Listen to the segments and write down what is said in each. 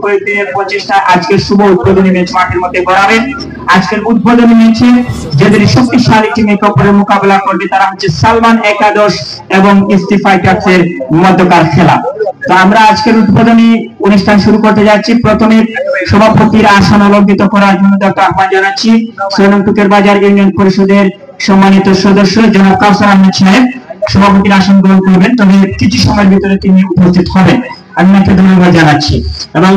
কয়েকদিনের প্রচেষ্টা আজকের শুভ উদ্বোধনী ম্যাচ মাঠের মধ্যে গড়াবেন। আজকের উদ্বোধনী ম্যাচে যাদের শক্তিশালী টিমের উপরে মোকাবেলা করবে তারা হচ্ছে সালমান একাদশ এবং ইস্তি ফাইটার্সের মধ্যকার খেলা। তো আমরা আজকের উদ্বোধনী অনুষ্ঠান শুরু করতে যাচ্ছি। প্রথমে সভাপতির আসন অলঙ্কৃত করার জন্য আহ্বান জানাচ্ছি সোনামটুকের বাজার ইউনিয়ন পরিষদের সম্মানিত সদস্য জনাব কাউসার আহমেদ সাহেব সভাপতির আসন গ্রহণ করবেন। তবে কিছু সময়ের ভিতরে তিনি উপস্থিত হবেন, আমি তাকে ধন্যবাদ জানাচ্ছি। এবং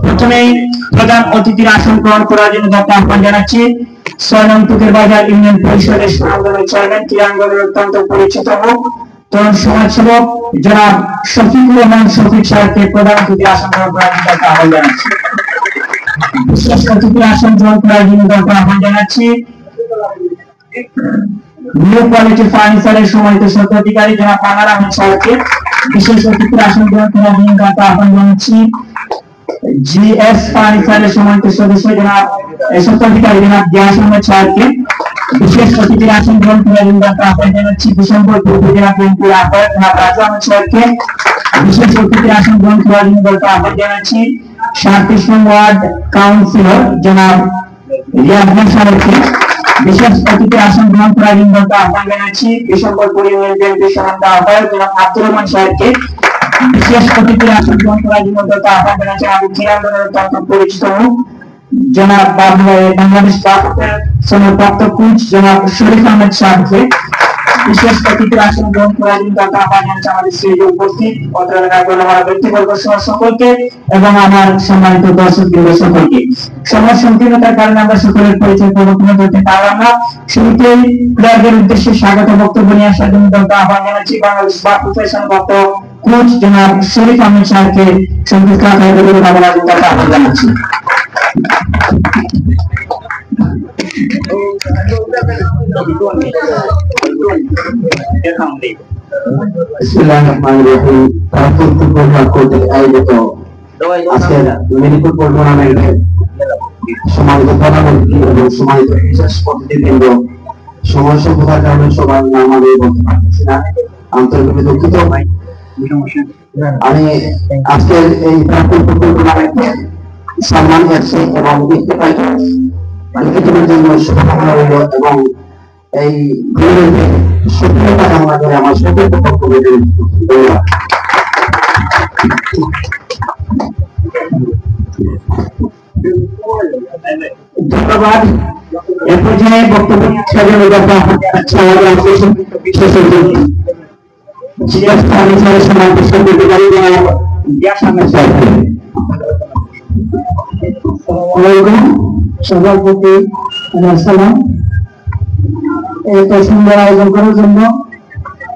প্রথমেই প্রধান অতিথির আসন গ্রহণ করার জন্য আহ্বান জানাচ্ছি সোনামটুকের বাজার ইউনিয়ন পরিষদের আন্দোলনের চেয়ারম্যান ক্রীড়াঙ্গনের অত্যন্ত পরিচিত মুখ তরুণ সমাজসেবক জনাব শফিকুর রহমান শফিক সাহেবকে প্রধান অতিথির আসন গ্রহণ করার জন্য আহ্বান জানাচ্ছি। বিশেষ অতিথির আসন গ্রহণ করার জন্য আহ্বান জানাচ্ছি নিউ কোয়ালিটি ফার্নিচারের সম্মানিত স্বত্বাধিকারী জনাব পানার আহমেদ সাহেবকে। বিশেষ অতিথির আসন গ্রহণ করার জন্য আহ্বান জানাচ্ছি জিএস ফার্নিচারের সম্মানিত সদস্য জনাব স্বত্বাধিকারী জনাব গিয়াস আহমেদ সাহেবকে। বিশেষ অতিথির আসন গ্রহণ করার জন্য আহ্বান জানাচ্ছি বিশম্বরপুর উপজেলা বিএনপির আহ্বায়ক জনাব রাজু আহমেদ সাহেবকে। বিশেষ অতিথির আসন গ্রহণ করার জন্য আহ্বান জানাচ্ছি 37 নং ওয়ার্ড কাউন্সিলর জনাব রিয়াজ সাহেবকে। বিশেষ অতিথির আসন গ্রহণ করার জন্য আহ্বান জানাচ্ছি বিশম্বরপুর ইউনিয়ন বিএনপির সাধারণ আহ্বায়ক জনাব আব্দুর রহমান সাহেবকে। বিশেষ অতিথির আসন গ্রহণ করার জন্য আহ্বান জানাচ্ছি আমি ক্রীড়াঙ্গনের অত্যন্ত পরিচিত মুখ জনাব বাংলাদেশ বাফুফের সনদপ্রাপ্ত কোচ জনাব শরীফ আহমেদ সাহেবকে। বিশেষ অতিথির আসন গ্রহণ করার জন্য আহ্বান জানাচ্ছি আমাদের স্টেজে উপস্থিত আমার ব্যক্তিবর্গ সহ সকলকে এবং আমার সম্মানিত দর্শক বৃন্দ সকলকে। সময় সংকীর্ণতার কারণে আমরা সকলের পরিচয় পরিবর্তন করতে পারলাম না। শুরুতেই প্লেয়ারদের উদ্দেশ্যে স্বাগত বক্তব্য নিয়ে আসার জন্য আহ্বান জানাচ্ছি বাংলাদেশ বাফুফের সনদপ্রাপ্ত কোচ জনাব শরীফ আহমেদ সাহেবকে সংক্ষিপ্ত আহ্বান জানাচ্ছি। মেডিকেল টুর্নামেন্টের সম্মানিত প্রধানমন্ত্রী এবং সম্মানিত বিশেষ অতিথিবৃন্দ, সময় স্বল্পতার কারণে সবার নাম আমি বলতে পারতেছি না, আন্তরিকভাবে দুঃখিত। আমি আজকের এই টুর্নামেন্টে সম্মান এফসি এবং জন্য শুভকামনা রইল এবং এই সফলতা কামনা করে আমার সকলকে বক্তব্য ধন্যবাদ। ধন্যবাদ। এ পর্যায়ে বক্তব্য সভাপতি সালাম এত সুন্দর আয়োজন করার জন্য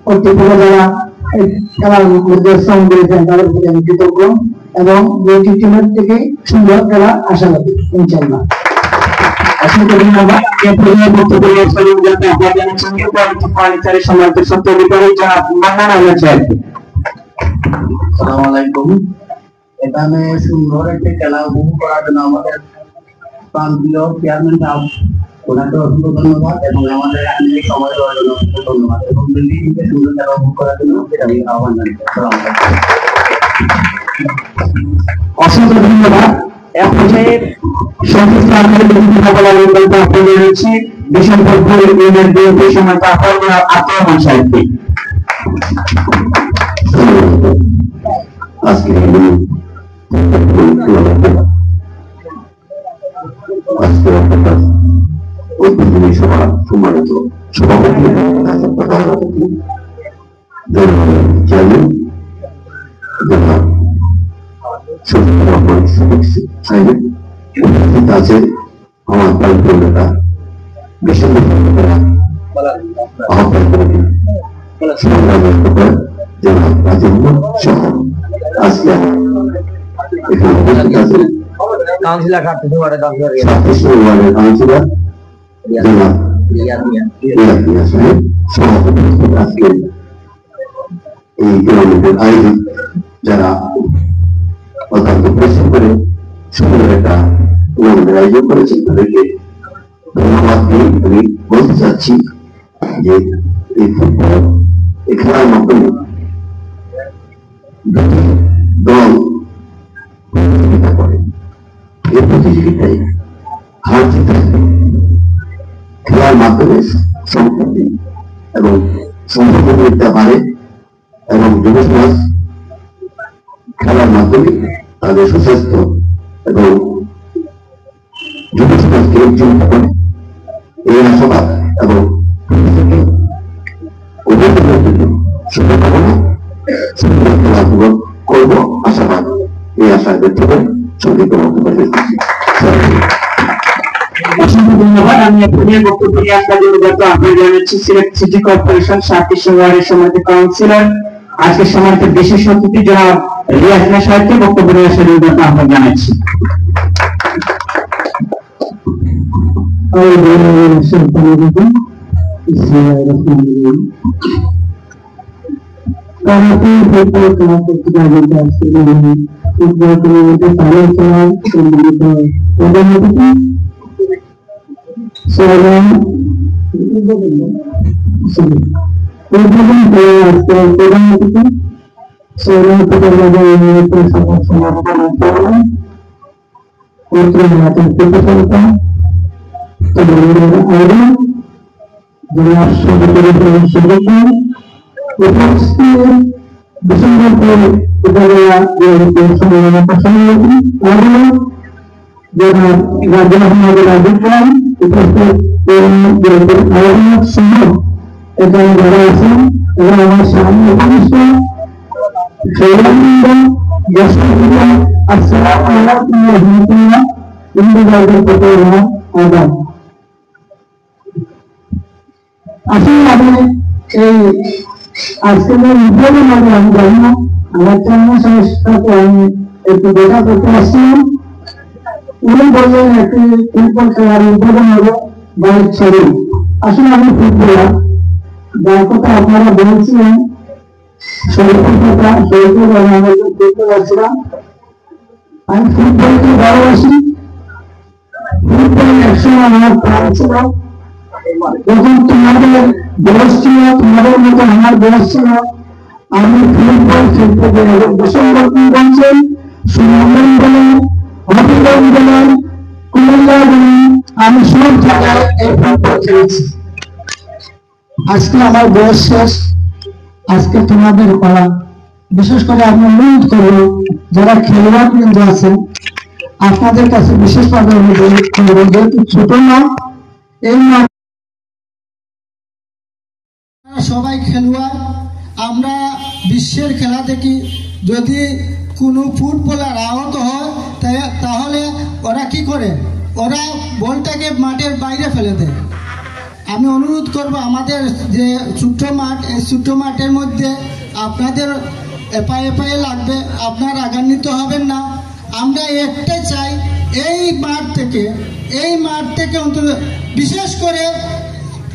কর্তৃপক্ষ যারা খেলার মধ্যে শ্রম দিয়েছেন তাদের প্রতি আমি কৃতজ্ঞ এবং দুইটি টিমের থেকে সুন্দর খেলা আশা করি ইনশাআল্লাহ। অসংখ্য ধন্যবাদ। এ পর্যায়ে বক্তব্য ফার্নিচারের সম্মানিত স্বত্বাধিকারী জনাব মান্নান আহমেদ সাহেবকে। আসসালামু আলাইকুম। এখানে সুন্দর একটি খেলা উপভোগ করার জন্য আমাদের প্রান্তীয় চেয়ারম্যান সাহেব ওনাকে অসংখ্য ধন্যবাদ এবং আমাদের এখানে সময় দেওয়ার জন্য ধন্যবাদ এবং দিল্লিতে সুন্দর খেলা উপভোগ করার জন্য আমি আহ্বান জানাচ্ছি। আসসালামু আলাইকুম। অসংখ্য ধন্যবাদ। এক পর্যায়ে সংশ্লিষ্ট রয়েছে বিশম্বরপুর ইউনিয়ন বিএনপির সম্মানিত আহ্বায়ক আব্দুর রহমান সাহেবকে। আজকে উদ্বোধনী সভা সম্মানিত সভাপতি চেয়ারম্যান জনাব শফিকুর রহমান শফিক সাহেব উপস্থিত আছে, আমার প্রান্তীয় নেতা আহ্বান কমিটি জনাব রাজু সহ আজকে এখানে উপস্থিত আছেন কাউন্সিলর কাউন্সিলর জনাব রিয়াদ সাহেব সহ আজকে এই টুর্নামেন্টের আয়োজক যারা অত্যন্ত পরিশ্রম করে সুন্দর একটা টুর্নামেন্টের আয়োজন করেছেন তাদেরকে ধন্যবাদ দিয়ে আমি বলতে চাচ্ছি যে এই ফুটবল এই খেলার মাধ্যমে দুটি দল প্রতিযোগিতা করে প্রতিযোগিতায় হার জিতে খেলার মাধ্যমে সম্পত্তি এবং সম্পর্ক করতে পারে এবং যুব সমাজ খেলার মাধ্যমে তাদের সুস্বাস্থ্য এবং যুব সমাজকে উজ্জীবিত করে এই আশাবাদ এবং অভিযোগের জন্য শুভকামনা খেলাধুলো করবো আশাবাদ এই আশায় ব্যক্ত করে সংক্ষিপ্ত বক্তব্য শেষ করছি। অসংখ্য ধন্যবাদ। আমি আপনাদের বক্তব্য নিয়ে আসার জন্য যত আহ্বান জানাচ্ছি সিলেট সিটি কর্পোরেশন 7 ওয়ার্ডের সম্মানিত কাউন্সিলর আজকে সম্মানিত বিশেষ অতিথি জনাব রিয়াজনা সাহেবকে বক্তব্য নিয়ে আসার জন্য যত আহ্বান জানাচ্ছি। আজকে উদ্যোগের মধ্যে আমি জানি না আমার চ্যানেল সংস্থাকে আমি একটু দেখা করতে আসছিলাম। উনি বললেন একটি ফুটবল খেলার উদ্বোধন হবে বাইক ছেড়ে। আসলে আমি ফুটবলার, যার কথা আপনারা বলছিলেন শরীফের কথা, শরীফের আমাদের ফুটবলার ছিলাম। আমি ফুটবলকে ভালোবাসি। ফুটবল একসময় আমার প্রাণ ছিল। যখন তোমাদের বয়স ছিল, তোমাদের মতো আমার বয়স ছিল, আমি ফুটবল খেলতে গিয়ে ডিসেম্বর বলছেন সুন্দরবন বলেন, হবিগঞ্জ বলেন, কুমিল্লা বলেন, আমি সব জায়গায় এই ফুটবল খেলেছি। আজকে আমার বয়স শেষ। আজকে তোমাদের পালা। বিশেষ করে আমি অনুরোধ করবো যারা খেলোয়াড় বৃন্দ আছেন আপনাদের কাছে বিশেষভাবে অনুরোধ করবো, যেহেতু ছোট না এই না সবাই খেলোয়াড়, আমরা বিশ্বের খেলা দেখি। যদি কোনো ফুটবলার আহত হয় তাহলে ওরা কি করে, ওরা বলটাকে মাঠের বাইরে ফেলে দেয়। আমি অনুরোধ করব আমাদের যে ছোট্ট মাঠ, এই ছোট্ট মাঠের মধ্যে আপনাদের এপায়ে লাগবে, আপনার রাগান্বিত হবেন না। আমরা একটাই চাই এই মাঠ থেকে অন্তত বিশেষ করে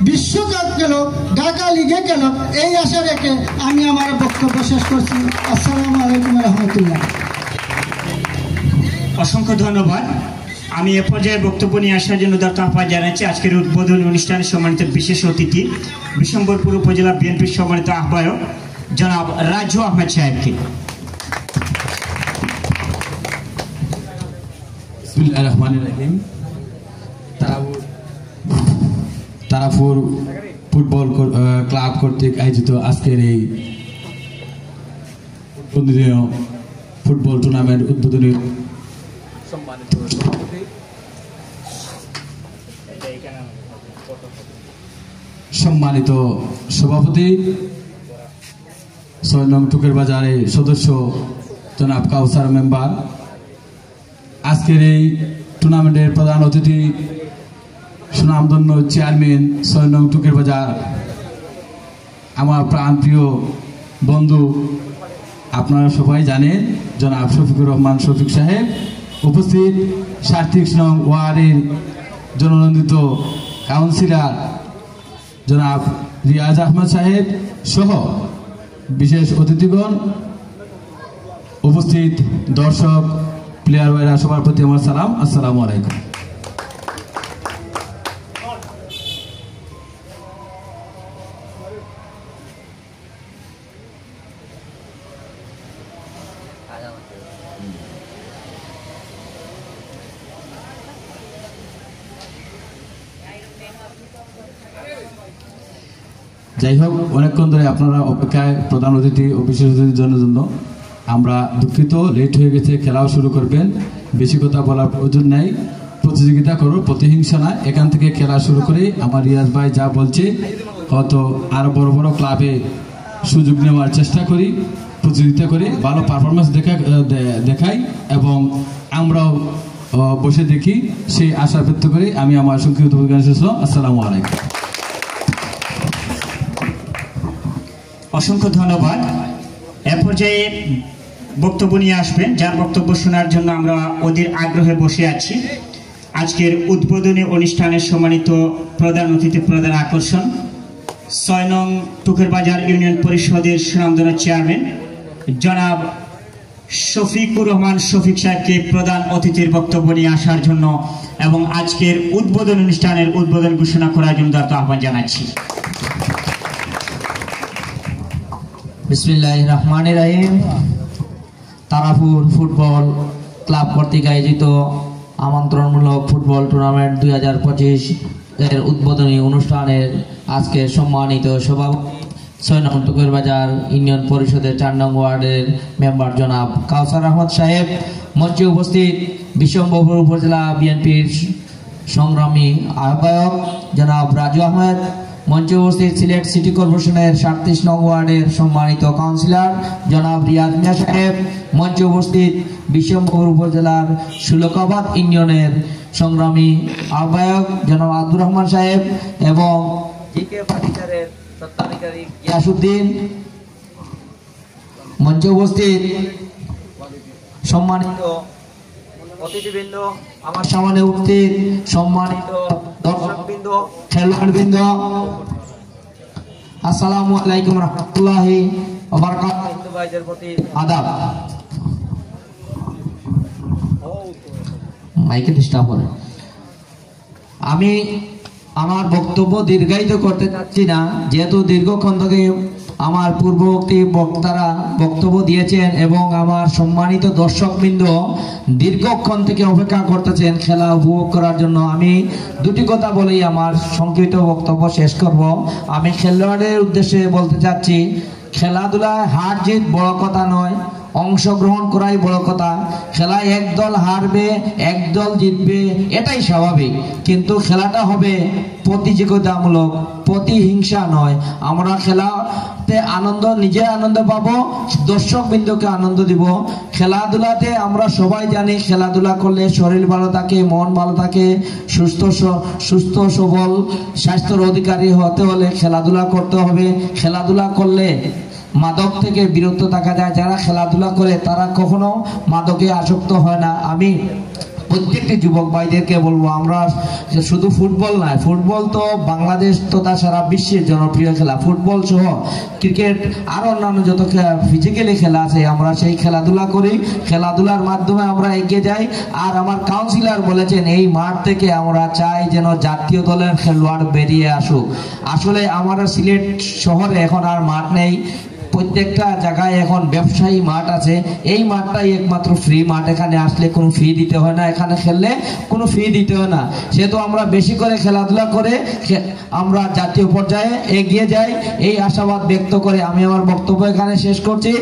বিশ্বকাপ গেল, ঢাকা লিগে গেল, এই আশা রেখে আমি আমার বক্তব্য শেষ করছি। আসসালামু আলাইকুম রহমতুল্লাহ। অসংখ্য ধন্যবাদ। আমি এ পর্যায়ে বক্তব্য নিয়ে আসার জন্য আহ্বান জানাচ্ছি আজকের উদ্বোধনী অনুষ্ঠানে সম্মানিত বিশেষ অতিথি বিশম্বরপুর উপজেলা বিএনপির সম্মানিত আহ্বায়ক জনাব রাজু আহমেদ সাহেবকে। বিসমিল্লাহির রহমানির রহিম। তারাপুর ফুটবল ক্লাব কর্তৃক আয়োজিত আজকের এই ফুটবল টুর্নামেন্ট উদ্বোধনী সম্মানিত সভাপতি 6 নং টুকের বাজারের সদস্য জনাব কাউসার মেম্বার, আজকের এই টুর্নামেন্টের প্রধান অতিথি সুনামধন্য চেয়ারম্যান 6 নং টুকের বাজার, আমার প্রাণপ্রিয় বন্ধু, আপনারা সবাই জানেন জনাব শফিকুর রহমান শফিক সাহেব, উপস্থিত 37 নং ওয়ার্ডের জননন্দিত কাউন্সিলর জনাব রিয়াজ আহমদ সাহেব সহ বিশেষ অতিথিগণ, উপস্থিত দর্শক, প্লেয়ার ভাইরা, সবার প্রতি আমার সালাম। আসসালামু আলাইকুম। যাই হোক, অনেকক্ষণ ধরে আপনারা অপেক্ষায় প্রধান অতিথি ও বিশেষ অতিথির জন্য আমরা দুঃখিত, লেট হয়ে গেছে। খেলাও শুরু করবেন, বেশি কথা বলার প্রয়োজন নাই। প্রতিযোগিতা করো, প্রতিহিংসা না। এখান থেকে খেলা শুরু করে আমার রিয়াজ ভাই যা বলছে, হয়তো আরো বড় বড় ক্লাবে সুযোগ নেওয়ার চেষ্টা করি, প্রতিযোগিতা করে ভালো পারফরমেন্স দেখাই এবং আমরাও বসে দেখি, সেই আশা ব্যক্ত করে আমি আমার সংক্ষিপ্ত বক্তব্য শেষ করলাম। আসসালামু আলাইকুম। অসংখ্য ধন্যবাদ। এ পর্যায়ে বক্তব্য নিয়ে আসবেন, যার বক্তব্য শোনার জন্য আমরা অধীর আগ্রহে বসে আছি। আজকের উদ্বোধনী অনুষ্ঠানের সম্মানিত প্রধান অতিথি, প্রধান আকর্ষণ ৬ নং টুকেরবাজার ইউনিয়ন পরিষদের সুনামধন্য চেয়ারম্যান জনাব শফিকুর রহমান শফিক সাহেবকে প্রধান অতিথির বক্তব্য নিয়ে আসার জন্য এবং আজকের উদ্বোধন অনুষ্ঠানের উদ্বোধন ঘোষণা করার জন্য আহ্বান জানাচ্ছি। বিসমিল্লাহির রহমানির রহিম। তারাপুর ফুটবল ক্লাব কর্তৃক আয়োজিত আমন্ত্রণমূলক ফুটবল টুর্নামেন্ট 2025 এর উদ্বোধনী অনুষ্ঠানের আজকে সম্মানিত সভাপতি ৬ নং টুকেরবাজার ইউনিয়ন পরিষদের ৪ নং ওয়ার্ডের মেম্বার জনাব কাউসার আহমদ সাহেব, মঞ্চে উপস্থিত বিশ্বম্বরপুর উপজেলা বিএনপির সংগ্রামী আহ্বায়ক জনাব রাজু আহমেদ, মঞ্চে উপস্থিত সিলেট সিটি কর্পোরেশনের 37 নং ওয়ার্ডের সম্মানিত কাউন্সিলর জনাব রিয়াজ মিয়া সাহেব, মঞ্চে উপস্থিত বিশ্বম্বরপুর উপজেলার সুলকাবাদ ইউনিয়নের সংগ্রামী আহ্বায়ক জনাব আব্দুর রহমান সাহেব এবং জিকে ফার্নিচারের স্বত্বাধিকারী গিয়াসউদ্দিন, মঞ্চে উপস্থিত সম্মানিত অতিথিবৃন্দ, আমার সামনে উপস্থিত সম্মানিত দর্শকবৃন্দ, খেলোয়াড়বৃন্দ, আসসালামু আলাইকুম রহমতুল্লাহি ওয়া বারাকাতুহু। ভাইদের প্রতি আদাব। মাইকে ডিস্টার্ব করে। আমি আমার বক্তব্য দীর্ঘায়িত করতে চাচ্ছি না, যেহেতু দীর্ঘক্ষণ থেকে আমার পূর্ববর্তী বক্তারা বক্তব্য দিয়েছেন এবং আমার সম্মানিত দর্শকবৃন্দ দীর্ঘক্ষণ থেকে অপেক্ষা করতেছেন খেলা উপভোগ করার জন্য। আমি দুটি কথা বলেই আমার সংক্ষিপ্ত বক্তব্য শেষ করব। আমি খেলোয়াড়দের উদ্দেশ্যে বলতে চাচ্ছি, খেলাধুলায় হার জিত বড় কথা নয়, অংশগ্রহণ করাই বড় কথা। খেলায় এক দল হারবে, এক দল জিতবে, এটাই স্বাভাবিক, কিন্তু খেলাটা হবে প্রতিযোগিতামূলক, প্রতিহিংসা নয়। আমরা খেলাতে আনন্দ, নিজে আনন্দ পাবো, দর্শকবৃন্দকে আনন্দ দিব। খেলাধুলাতে আমরা সবাই জানি খেলাধুলা করলে শরীর ভালো থাকে, মন ভালো থাকে। সুস্থ সবল স্বাস্থ্যের অধিকারী হতে হলে খেলাধুলা করতে হবে। খেলাধুলা করলে মাদক থেকে বিরত থাকা যায়। যারা খেলাধুলা করে তারা কখনো মাদকে আসক্ত হয় না। আমি প্রত্যেকটি যুবক ভাইদেরকে বলবো, আমরা শুধু ফুটবল নয়, ফুটবল তো বাংলাদেশ তথা সারা বিশ্বের জনপ্রিয় খেলা। ফুটবল সহ ক্রিকেট আর অন্যান্য যত ফিজিক্যালি খেলা আছে, আমরা সেই খেলাধুলা করি। খেলাধুলার মাধ্যমে আমরা এগিয়ে যাই। আর আমার কাউন্সিলর বলেছেন এই মাঠ থেকে আমরা চাই যেন জাতীয় দলের খেলোয়াড় বেরিয়ে আসুক। আসলে আমাদের সিলেট শহরে এখন আর মাঠ নেই, প্রত্যেকটা জায়গায় এখন ব্যবসায়ী মাঠ আছে। এই মাঠটাই একমাত্র ফ্রি মাঠ, এখানে আসলে কোনো ফি দিতে হয় না, এখানে খেললে কোনো ফি দিতে হয় না। সেহেতু আমরা বেশি করে খেলাধুলা করে আমরা জাতীয় পর্যায়ে এগিয়ে যাই, এই আশাবাদ ব্যক্ত করে আমি আমার বক্তব্য এখানে শেষ করছি।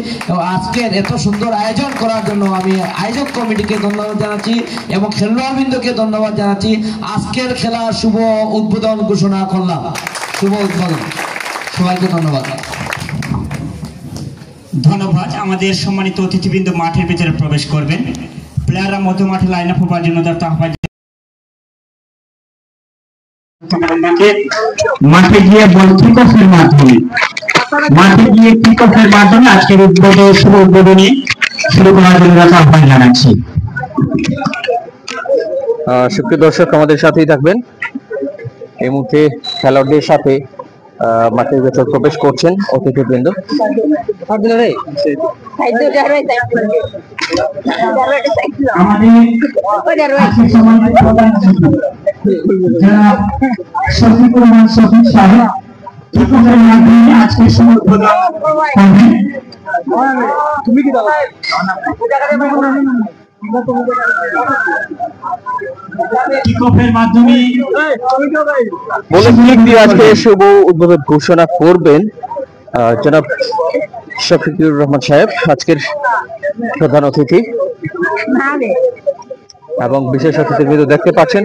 আজকের এত সুন্দর আয়োজন করার জন্য আমি আয়োজক কমিটিকে ধন্যবাদ জানাচ্ছি এবং খেলোয়াড়বৃন্দকে ধন্যবাদ জানাচ্ছি। আজকের খেলার শুভ উদ্বোধন ঘোষণা করলাম। শুভ উদ্বোধন, সবাইকে ধন্যবাদ। ধন্যবাদ। আমাদের সম্মানিত অতিথিবৃন্দ মাঠের ভিতরে প্রবেশ করবেন। প্লেয়াররা মধ্য মাঠে লাইন আপ হবার জন্য মাঠে গিয়ে কিক অফের মাধ্যমে আজকের উদ্বোধনী শুরু করার জন্য আহ্বান জানাচ্ছি। সুপ্রিয় দর্শক, আমাদের সাথেই থাকবেন। এই মুহূর্তে খেলোয়াড়দের সাথে মাঠের ভেতর প্রবেশ করছেন অতিথিবৃন্দ। শফিকুর রহমান শফিক সাহেব আজকে তুমি কি কিকঅফের মাধ্যমে আজকে শুভ উদ্বোধন ঘোষণা করবেন জনাব শফিকুর রহমান সাহেব, আজকের প্রধান অতিথি এবং বিশেষ অতিথির ভিতর দেখতে পাচ্ছেন।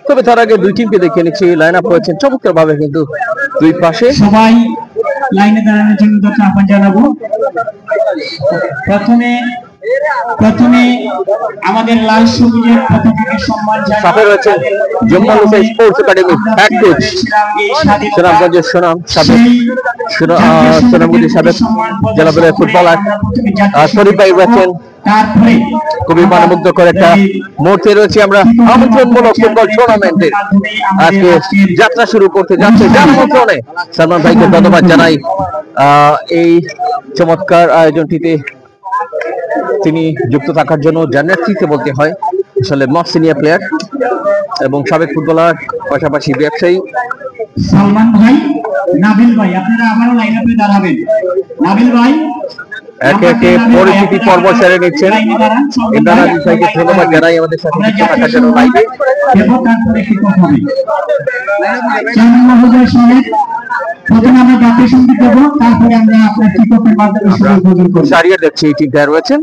তবে তার আগে দুই টিমকে দেখে নিচ্ছি, লাইন আপ হয়েছেন চমৎকার ভাবে, কিন্তু দুই পাশে সবাই লাইনে দাঁড়ানোর জন্য আহ্বান জানাবো। প্রথমে আমাদের লাল সবুজের প্রতিযোগী সম্মান সাথে রয়েছেন Jammu sports academy head coach সুনামগঞ্জের সুনামগঞ্জের সাবেক জেলা পরিষদ ফুটবলার শরীফ ভাই রয়েছেন। খুবই মনোমুগ্ধকর একটা মুহূর্তে রয়েছে আমরা আমন্ত্রণমূলক ফুটবল টুর্নামেন্টের আজকে যাত্রা শুরু করতে যাচ্ছে, যার আমন্ত্রণে সালমান ভাইকে ধন্যবাদ জানাই। এই চমৎকার আয়োজনটিতে তিনি যুক্ত থাকার জন্য যার নেতৃত্বে বলতে হয়, আসলে মস্ট সিনিয়র প্লেয়ার এবং সাবেক ফুটবলার, পাশাপাশি ব্যবসায়ী সালমান ভাই, নাবিল ভাই, আপনারা আবারও লাইন আপে দাঁড়াবেন। নাবিল ভাই একে একে পরিচিতি পর্ব সেরে নিচ্ছেন। ইমরান আজিজ ভাইকে ধন্যবাদ জানাই আমাদের সাথে যুক্ত থাকার জন্য লাইভে। প্রথমে আমরা জাতীয় সঙ্গীত দেবো, তারপরে আমরা আপনার কিকঅফের মাধ্যমে উদ্বোধন করব। সারিয়া দেখছি এই টিমটা রয়েছেন।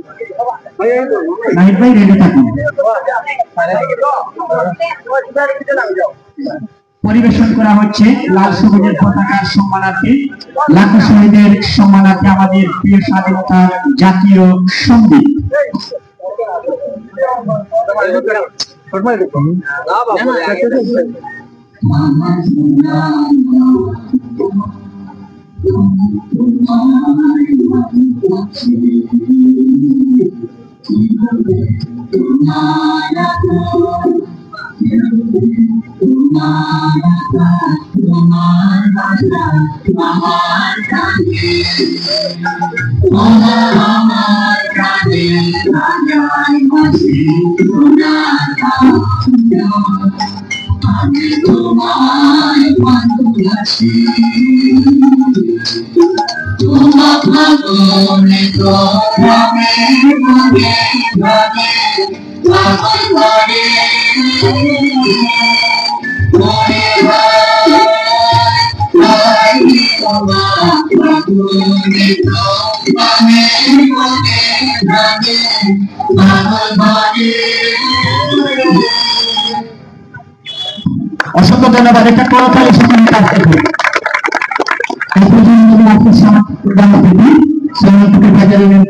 নাহিদ ভাই রেডি থাকুন। পরিবেশন করা হচ্ছে লাল সবুজের পতাকার সম্মানার্থে, লাখো শহীদের সম্মানার্থে আমাদের প্রিয় স্বাধীনতার জাতীয় সঙ্গীত। অসংখ্য ধন্যবাদ। একটা করতালি সেখানে কাজ করবে।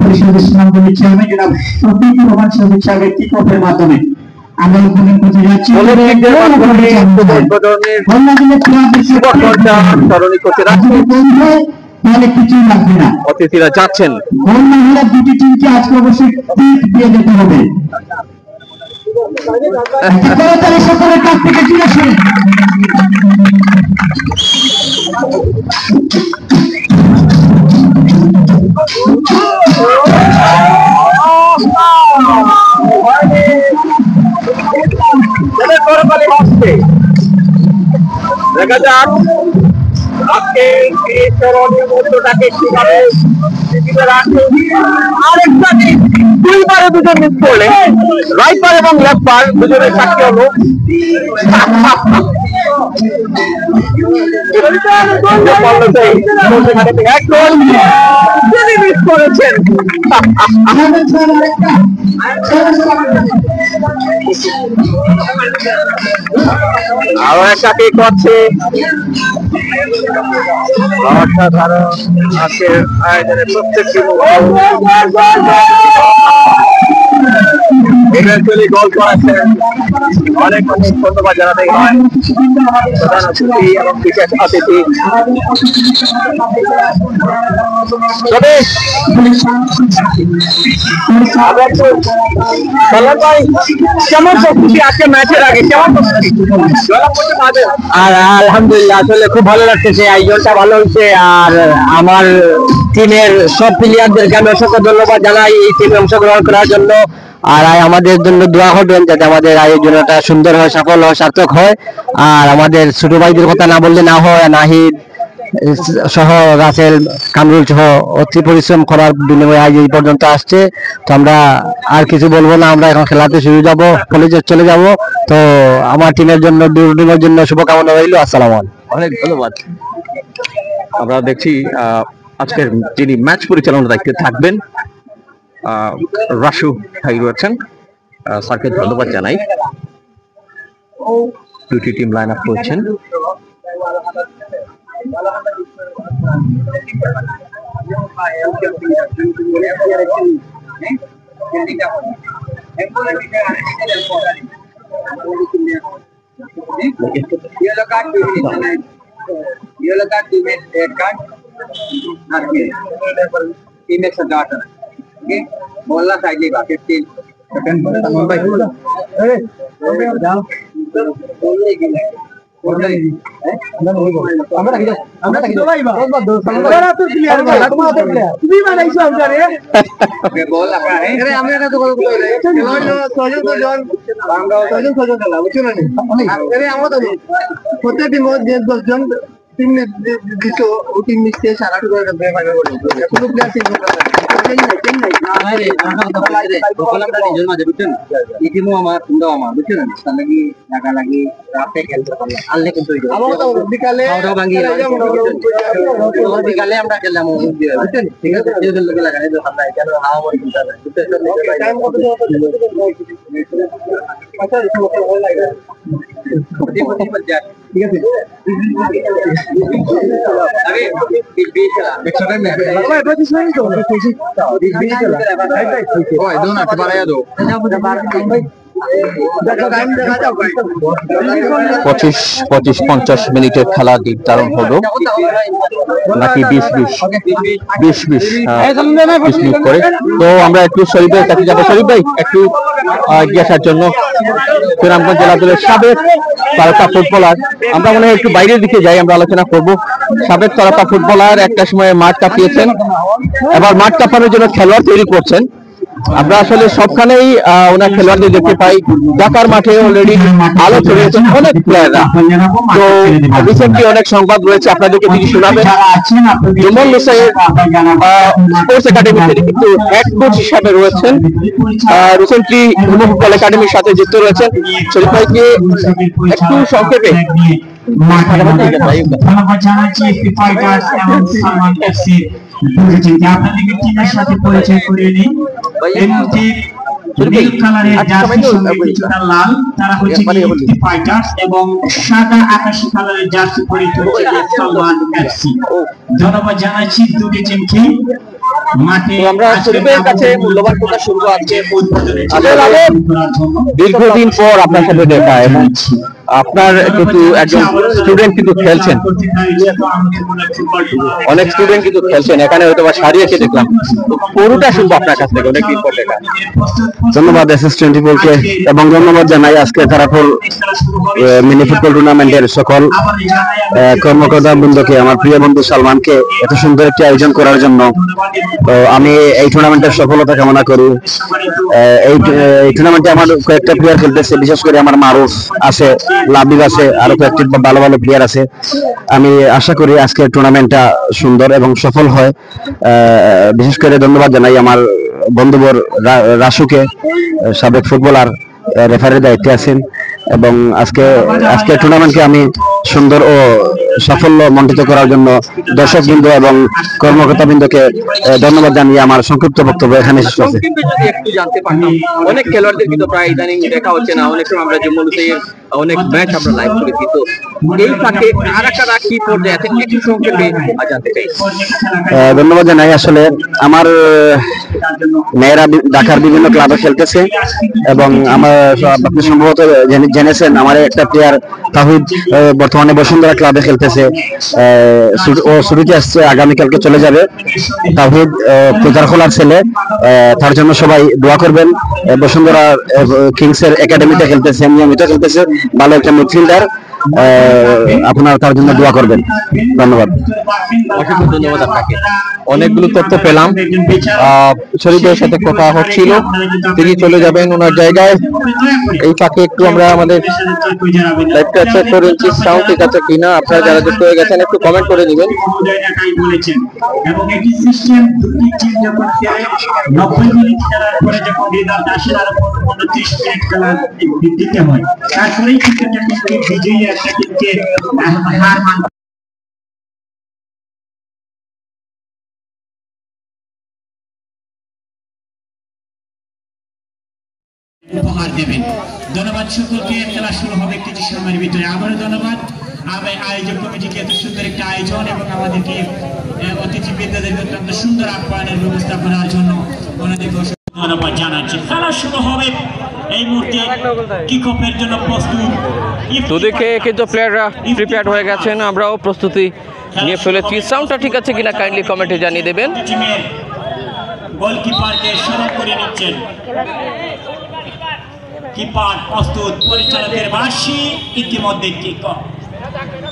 পরিষদের সুনামগঞ্জের চেয়ারম্যান জনাব শফিকুর রহমান সাহেবের কিকঅফের মাধ্যমে আমরা উদ্বোধন করতে যাচ্ছি। তাহলে কিছুই লাগবে না, অতিথিরা যাচ্ছেন। গোল মহিলা দুটি টিমকে আজকে অবশ্যই দিয়ে যেতে হবে। সকলের কাছ থেকে চলে আসেন। দেখা যাক আজকে এই স্মরণীয় মুহূর্তটাকে কিভাবে আরেকটা দুইবারে দুজন মিস করলে, রাইট পার এবং লেফট পার দুজনের সাক্ষী হলো। মিস করেছেন। আরো একটা কেক করছে। অসাধারণ আজকের আয়োজনের প্রত্যেকটি ইভেন্টুয়ালি গোল করেছেন। অনেক অনেক ধন্যবাদ জানাতে হয় প্রধান অতিথি এবং বিশেষ অতিথি। তবে কেমন প্রস্তুতি আজকে ম্যাচের আগে, কেমন প্রস্তুতি? আর আলহামদুলিল্লাহ আসলে খুব ভালো লাগতেছে, আয়োজনটা ভালো হয়েছে। আর আমার টিমের সব প্লেয়ারদেরকে আমি অসংখ্য ধন্যবাদ জানাই এই টিমে অংশগ্রহণ করার জন্য। আর আমাদের জন্য দোয়া করবেন যাতে আমাদের আয়োজনটা সুন্দর হয়, সফল হয়, সার্থক হয়। আর আমাদের ছোট ভাইদের কথা না বললে না হয়, নাহিদ সহ রাসেল কামরুল সহ অতি পরিশ্রম করার বিনিময়ে আজ এই পর্যন্ত আসছে। তো আমরা আর কিছু বলবো না, আমরা এখন খেলাতে চলে যাব। তো আমার টিমের জন্য দুর্দিনের জন্য শুভকামনা রইল। আসসালামু আলাইকুম। অনেক ধন্যবাদ। আমরা দেখছি আজকের যিনি ম্যাচ পরিচালনার দায়িত্বে থাকবেন রাসু ভাই রয়েছেন, স্যারকে ধন্যবাদ জানাই। দুটি টিম লাইন আপ করছেন। बोलना चाहिए बाकी टीम বিকালে আমরা খেললাম বুঝছেন, ঠিক আছে পঁচিশ 50 মিনিটের খেলা নির্ধারণ হলো নাকি 20 মিনিট করে। তো আমরা একটু শরীফ ভাইয়ের কাছে যাবো। শরীফ ভাই একটু এগিয়ে আসার জন্য। সুনামগঞ্জ জেলা দলের সাবেক তারকা ফুটবলার, আমরা মনে হয় একটু বাইরের দিকে যাই, আমরা আলোচনা করব। সাবেক তারকা ফুটবলার একটা সময় মাঠ কাঁপিয়েছেন, এবার মাঠ কাঁপানোর জন্য খেলোয়াড় তৈরি করছেন। আমরা আসলে সবখানেই ওনার খেলোয়াড়দের দেখতে পাই। ঢাকার মাঠে অলরেডি আলো ছড়িয়েছেন অনেক প্লেয়াররা। তো রিসেন্টলি অনেক সংবাদ রয়েছে, আপনাদেরকে তিনি শোনাবেন। জুমন মুসাইয়ের স্পোর্টস একাডেমি থেকে কিন্তু হেড কোচ হিসাবে রয়েছেন। রিসেন্টলি হুমা ফুটবল একাডেমির সাথে যুক্ত রয়েছেন। শরীফ ভাইকে একটু সংক্ষেপে ধন্যবাদ জানাচ্ছি ফাইটার্স এবং সালমান এফসি আপনাদেরকে টিমের সাথে পরিচয় করিয়ে নিই। এই মুহূর্তে নীল কালারের জার্সির সঙ্গে কিছুটা লাল, তারা হচ্ছে ফাইটার্স, এবং সাদা আকাশী কালারের জার্সি পরিহিত হচ্ছে সালমান এফসি। ধন্যবাদ জানাচ্ছি দুটি টিমকে। মাঠে আমরা শরীফের কাছে মূল্যবান কথা শুনবো আজকে দীর্ঘদিন পর আপনার সাথে দেখা, এবং আপনার কিন্তু একজন স্টুডেন্ট কিন্তু খেলছেন, অনেক স্টুডেন্ট কিন্তু খেলছেন এখানে, হয়তো বা সারিয়েছে দেখলাম। তো পুরোটা শুনবো আপনার কাছ থেকে, অনেকদিন পর দেখা। ধন্যবাদ SS24 এবং ধন্যবাদ জানাই আজকে তারাপুর মিনি ফুটবল টুর্নামেন্টের সকল কর্মকর্তা বৃন্দকে, আমার প্রিয় বন্ধু সালমানকে এত সুন্দর একটি আয়োজন করার জন্য। তো আমি এই টুর্নামেন্টের সফলতা কামনা করি। এই টুর্নামেন্টে আমার কয়েকটা প্লেয়ার খেলতেছে, বিশেষ করে আমার মারুফ আছে, লাবিব আছে, আরো কয়েকটি ভালো ভালো প্লেয়ার আছে। আমি আশা করি আজকের টুর্নামেন্টটা সুন্দর এবং সফল হয়। বিশেষ করে ধন্যবাদ জানাই আমার বন্ধুবর রাসুকে, সাবেক ফুটবলার, রেফারির দায়িত্বে আছেন, এবং আজকে টুর্নামেন্টকে আমি সুন্দর ও সাফল্য মণ্ডিত করার জন্য দর্শকবৃন্দ এবং কর্মকর্তাবৃন্দকে ধন্যবাদ জানিয়ে আমার সংক্ষিপ্ত বক্তব্য এখানে শেষ করছি। একটু জানতে পারলাম অনেক খেলোয়াড়দের কিন্তু প্রায় ইদানিং দেখা হচ্ছে না, অনেক সময় আমরা জুম্মন হুসাইনের অনেক ম্যাচ আমরা লাইভ করেছি। তো এই ফাঁকে কারা কি পর্যায়ে আছে একটু সংক্ষেপে জানতে চাই। ধন্যবাদ জানাই। আসলে আমার মেয়েরা ঢাকার বিভিন্ন ক্লাবে খেলতেছে, এবং আমার আপনি সম্ভবত জেনেছেন আমার একটা প্লেয়ার তাহিদ বর্তমানে বসুন্ধরা ক্লাবে খেলতেছে। ও ছুটিতে আসছে, আগামীকালকে চলে যাবে। তাহিদ পূজারখোলার ছেলে, তার জন্য সবাই দোয়া করবেন। বসুন্ধরা কিংসের একাডেমিতে খেলতেছে, নিয়মিত খেলতেছে। ভালো একটা মিডফিল্ডার, আপনারা তার জন্য দোয়া করবেন। ধন্যবাদ। অসংখ্য ধন্যবাদ আপনাকে। অনেকগুলো তথ্য পেলাম। শরীফ ভাইয়ের সাথে কথা হচ্ছিল, তিনি চলে যাবেন ওনার জায়গায়। এই ফাঁকে একটু আমরা আমাদের লাইভটা চেক করে নিচ্ছি, সাউন্ড ঠিক আছে কিনা। আপনারা যারা যুক্ত হয়ে গেছেন একটু কমেন্ট করে দিবেন। এবং একটি সিস্টেম দুটি টিম যখন খেলে 90 মিনিট খেলার পরে যখন রেজাল্ট আসে আর 29 মিনিট খেলার দিতে হয়, তারপরেই কিন্তু একটা টিমকে বিজয়ী একটা টিমকে হার মানতে উপহার দেবেন। ধন্যবাদ সকলকে। খেলা শুরু হবে কিছু সময়ের ভিতরে। আবারও ধন্যবাদ আয়োজক কমিটিকে, এত সুন্দর একটা আয়োজন এবং আমাদেরকে অতিথিবৃন্দদের অত্যন্ত সুন্দর আপ্যায়নের ব্যবস্থাপনার জন্য ওনাদেরকে ধন্যবাদ জানাচ্ছি। খেলা শুরু হবে এই মুহূর্তে, কিক অফের জন্য প্রস্তুত। দুদিকে কিন্তু প্লেয়াররা প্রিপেয়ার্ড হয়ে গেছেন, আমরাও প্রস্তুতি নিয়ে ফেলেছি। সাউন্ডটা ঠিক আছে কিনা কাইন্ডলি কমেন্টে জানিয়ে দেবেন। টিমের গোলকিপারকে স্মরণ করে নিচ্ছেন। কিপার প্রস্তুত, পরিচালকের বাঁশি ইতিমধ্যে কিক অফ।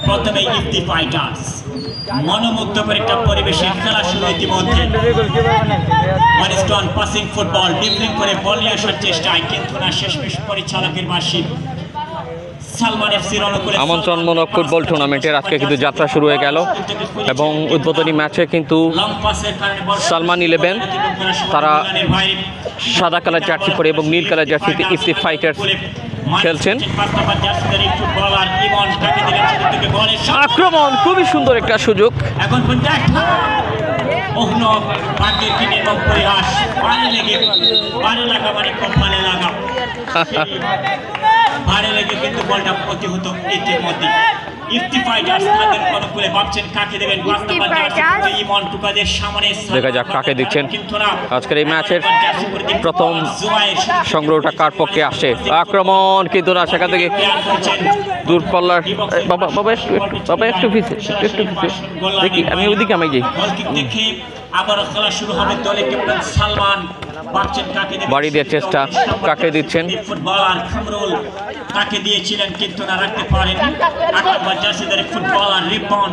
প্রথমে ইফতি ফাইটার্স মনোমুগ্ধকর একটা পরিবেশে খেলা শুরু ইতিমধ্যে। ওয়ানস্টন পাসিং ফুটবল, ডিপলিং করে বল নিয়ে আসার চেষ্টায়, কিন্তু না, শেষমেশ পরিচালকের বাঁশি। সালমান এফসির অনুকূলে আমন্ত্রণমূলক ফুটবল টুর্নামেন্টের আজকে কিন্তু যাত্রা শুরু হয়ে গেল এবং উদ্বোধনী ম্যাচে কিন্তু সালমান 11 তারা সাদা কালার জার্সি পরে এবং নীল কালার জার্সিতে ইফতি ফাইটার্স খেলছেন। আক্রমণ, খুবই সুন্দর একটা সুযোগ। এখন ভারে লেগে কিন্তু বলটা প্রতিহত ইতিমধ্যে। ইফতি ফাইটার্স তাদের অনুকূলে ভাবছেন কাকে দেবেন। ইমন টুকাদের সামনে দেখা যাক কাকে দিচ্ছেন। আজকের এই ম্যাচের প্রথম সংগ্রহটা কার পক্ষে আসে। আক্রমণ, কিন্তু না, সেখান থেকে দূরপাল্লার বাবা একটু দেখি, আমি ওইদিকে আমি যাই। আবার খেলা শুরু হবে। দলের ক্যাপ্টেন সালমান বাড়ি দেওয়ার চেষ্টা, কাকে দিচ্ছেন? ফুটবলার খামরুল তাকে দিয়েছিলেন, কিন্তু না, রাখতে পারেনি। 8 নম্বর জার্সিধারী ফুটবলার রিপন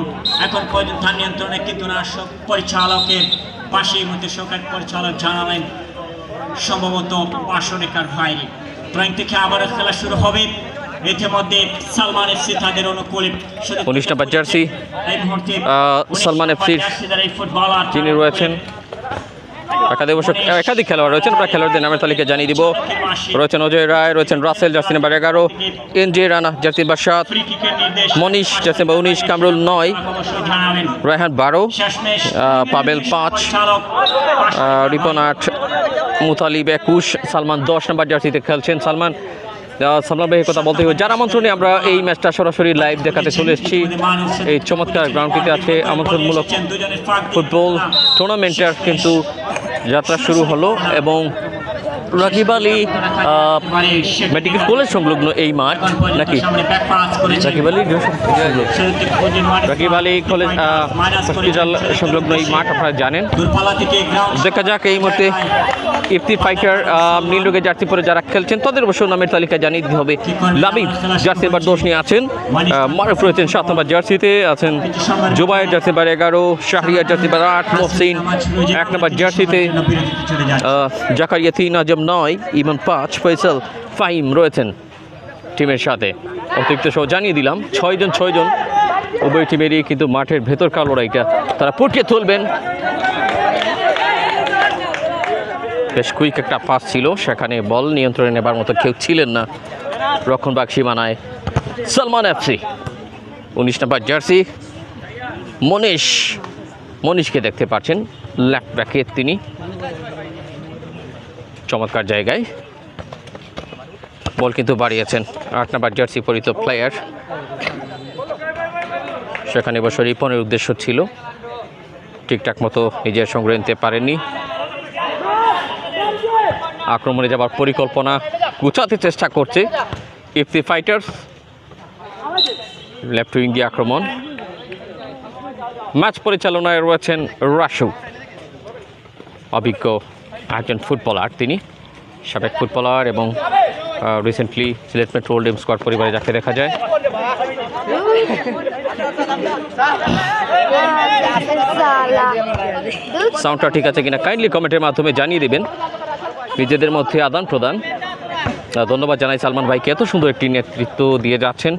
এখন পর্যন্ত নিয়ন্ত্রণে, কিন্তু না, পরিচালকের পাশেই মধ্যে সরকার পরিচালক জানালেন সম্ভবত পাশরেখার বাইরে। ড্রয়িং থেকে আবার খেলা শুরু হবে। ইতিমধ্যে সালমান এফসি তাদের অনুকূলে 19 নম্বর জার্সি সালমান এফসির যিনি রয়েছেন, একাধিক খেলোয়াড় রয়েছেন। আমরা খেলোয়াড়দের নামের তালিকা জানিয়ে দিব। রয়েছেন অজয় রায়, রয়েছেন Russell jersey number 11, NJ Rana jersey number 7, Manish jersey number 19, Kamrul 9, Raihan 12, Pabel 5, Ripon 8, Mutalib 21, Salman 10 নম্বর জার্সিতে খেলছেন। সালমান ভাইয়ের কথা বলতে হবে। যার আমন্ত্রণে আমরা এই ম্যাচটা সরাসরি লাইভ দেখাতে চলে এসেছি। এই চমৎকার গ্রাউন্ডটিতে আছে আমন্ত্রণমূলক ফুটবল টুর্নামেন্টের কিন্তু যাত্রা শুরু হলো এবং রাকিব আলী মেডিকেল কলেজ সংলগ্ন এই মাঠ নাকি রাকিব আলী কলেজ হসপিটাল সংলগ্ন এই মাঠ আপনারা জানেন। দেখা যাক এই মুহূর্তে ইফতি ফাইটার নীল রঙের জার্সি পরে যারা খেলছেন তাদের অবশ্য নামের তালিকা জানিয়ে দিতে হবে। লাবিব জার্সি নাম্বার 10 নিয়ে আছেন, মারুফ রয়েছেন 7 নম্বর জার্সিতে আছেন, Jubair jersey number 11, Shahriar jersey number 8, Mohsin 1 নম্বর জার্সিতে, জাকারিয়া 3, আজম 9, ইমন 5, ফয়সাল, ফাহিম রয়েছেন টিমের সাথে। অতিরিক্ত সহ জানিয়ে দিলাম 6 জন উভয় টিমেরই কিন্তু মাঠের ভেতরকার লড়াইটা তারা পটিয়ে তুলবেন। বেশ কুইক একটা পাস ছিল, সেখানে বল নিয়ন্ত্রণে নেবার মতো কেউ ছিলেন না রক্ষণভাগ সীমানায়। সালমান এফসি 19 নম্বর জার্সি মনীষকে দেখতে পাচ্ছেন, লেফট ব্যাকে তিনি চমৎকার জায়গায় বল কিন্তু বাড়িয়েছেন। 8 নম্বর জার্সি পরিত প্লেয়ার, সেখানে বছর রিপনের উদ্দেশ্য ছিল, ঠিকঠাক মতো নিজের সংগ্রহ নিতে পারেননি। আক্রমণে যাবার পরিকল্পনা গুছাতে চেষ্টা করছে ইফতি ফাইটার্স। লেফট উইং দিয়ে আক্রমণ। ম্যাচ পরিচালনায় রয়েছেন রাসু, অভিজ্ঞ একজন ফুটবলার, তিনি সাবেক ফুটবলার এবং recently Sylhet metro old M squad পরিবারে যাকে দেখা যায়। সাউন্ডটা ঠিক আছে কিনা কাইন্ডলি কমেন্টের মাধ্যমে জানিয়ে দিবেন। নিজেদের মধ্যে আদান প্রদান। ধন্যবাদ জানাই সালমান ভাইকে, এত সুন্দর একটি নেতৃত্ব দিয়ে যাচ্ছেন।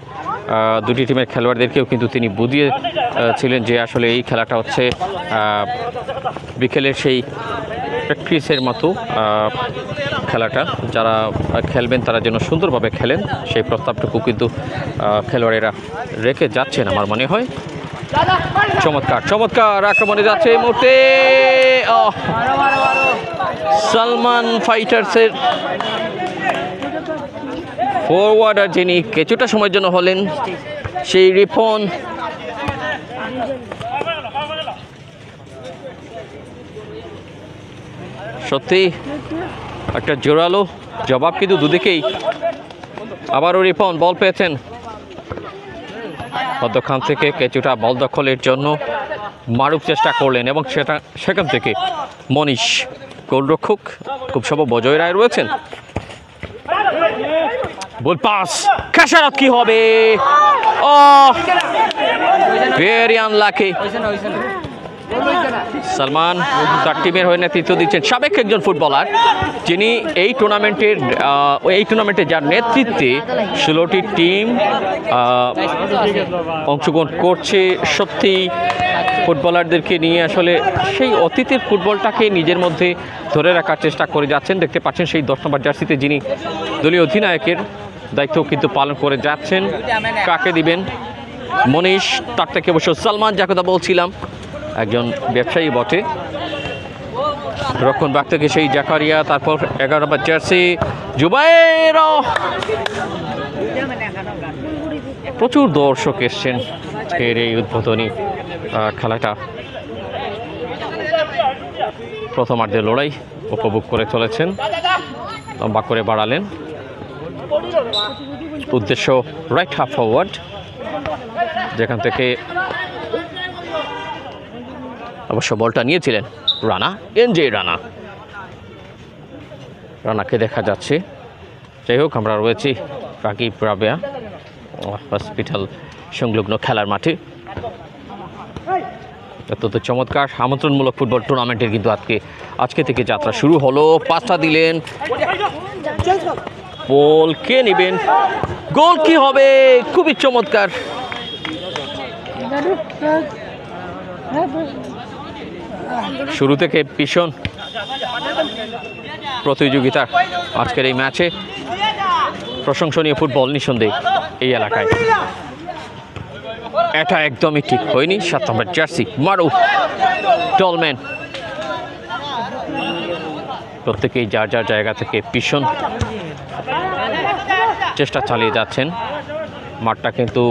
দুটি টিমের খেলোয়াড়দেরকেও কিন্তু তিনি বুঝিয়ে ছিলেন যে আসলে এই খেলাটা হচ্ছে বিকেলের সেই প্র্যাকটিসের মতো খেলাটা, যারা খেলবেন তারা যেন সুন্দরভাবে খেলেন সেই প্রস্তাবটুকু কিন্তু খেলোয়াড়েরা রেখে যাচ্ছেন আমার মনে হয়। চমৎকার চমৎকার আক্রমণে যাচ্ছে এই মুহূর্তে সালমান ফাইটার্সের ফরওয়ার্ডার যিনি কিছুটা সময়ের জন্য হলেন সেই রিপন। সত্যি একটা জোরালো জবাব কিন্তু দুদিকেই। আবারও রিপন বল পেয়েছেন, মধ্যখান থেকে কিছুটা বল দখলের জন্য মারুফ চেষ্টা করলেন এবং সেখান থেকে মনীষ গোলরক্ষক খুব সম্ভব অজয় রায় রয়েছেন। বল পাস, খেসারত কি হবে? Very unlucky. সালমান তার টিমের হয়ে নেতৃত্ব দিচ্ছেন, সাবেক একজন ফুটবলার যিনি এই টুর্নামেন্টে যার নেতৃত্বে 16টি টিম অংশগ্রহণ করছে। সত্যি ফুটবলারদেরকে নিয়ে আসলে সেই অতীতের ফুটবলটাকে নিজের মধ্যে ধরে রাখার চেষ্টা করে যাচ্ছেন। দেখতে পাচ্ছেন সেই 10 নম্বর জার্সিতে যিনি দলীয় অধিনায়কের দায়িত্ব কিন্তু পালন করে যাচ্ছেন। কাকে দিবেন? মনীষ, তার থেকে অবশ্য সালমান, যা কথা বলছিলাম একজন ব্যবসায়ী বটে। রক্ষণ বাগ থেকে সেই জাকারিয়া, তারপর 11 নম্বর জার্সি জুবাইর। প্রচুর দর্শক এসছেন এর এই উদ্বোধনী খেলাটা। প্রথমার্ধের লড়াই উপভোগ করে চলেছেন, লম্বা করে বাড়ালেন। উদ্দেশ্য রাইট হাফ ফরওয়ার্ড, যেখান থেকে অবশ্য বলটা নিয়েছিলেন রানা, এনজে রানাকে দেখা যাচ্ছে। যাই হোক, আমরা রয়েছি রাকিব রাবেয়া হসপিটাল সংলগ্ন খেলার মাঠে। অত্যন্ত চমৎকার আমন্ত্রণমূলক ফুটবল টুর্নামেন্টের কিন্তু আজকে থেকে যাত্রা শুরু হলো। পাঁচটা দিলেন, বল কে নেবেন? গোল কি হবে? খুবই চমৎকার। শুরু থেকে ভীষণ প্রতিযোগিতা আজকের এই ম্যাচে। প্রশংসনীয় ফুটবল নিঃসন্দেহে এই এলাকায়। এটা একদমই ঠিক হয়নি। 7 নম্বর জার্সি মারুফ, টলম্যান, প্রত্যেকেই যার যার জায়গা থেকে ভীষণ চেষ্টা চালিয়ে যাচ্ছেন। মাঠটা কিন্তু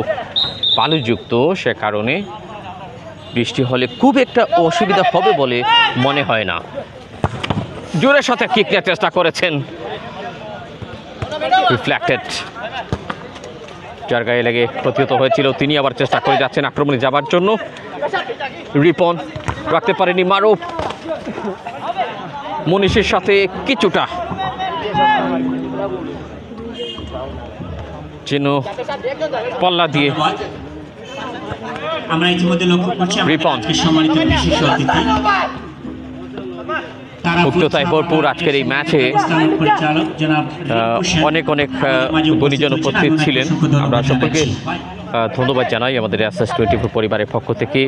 বালুযুক্ত, সে কারণে বৃষ্টি হলে খুব একটা অসুবিধা হবে বলে মনে হয় না। জোরের সাথে কিক নেওয়ার চেষ্টা করেছেন, রিফ্লেক্টেড, যার গায়ে লেগে প্রতিহত হয়েছিল। তিনি আবার চেষ্টা করে যাচ্ছেন আক্রমণে যাবার জন্য। রিপন রাখতে পারেনি মারুফ, মনীষের সাথে কিছুটা যেন পাল্লা দিয়ে আমরা ইতিমধ্যে লক্ষ্য করছি রিপন সম্মানিত বিশেষ অতিথি মুক্ততায় ভরপুর আজকের এই ম্যাচে অনেক গুণীজন উপস্থিত ছিলেন। আমরা সকলকে ধন্যবাদ জানাই আমাদের SS24 পরিবারের পক্ষ থেকে।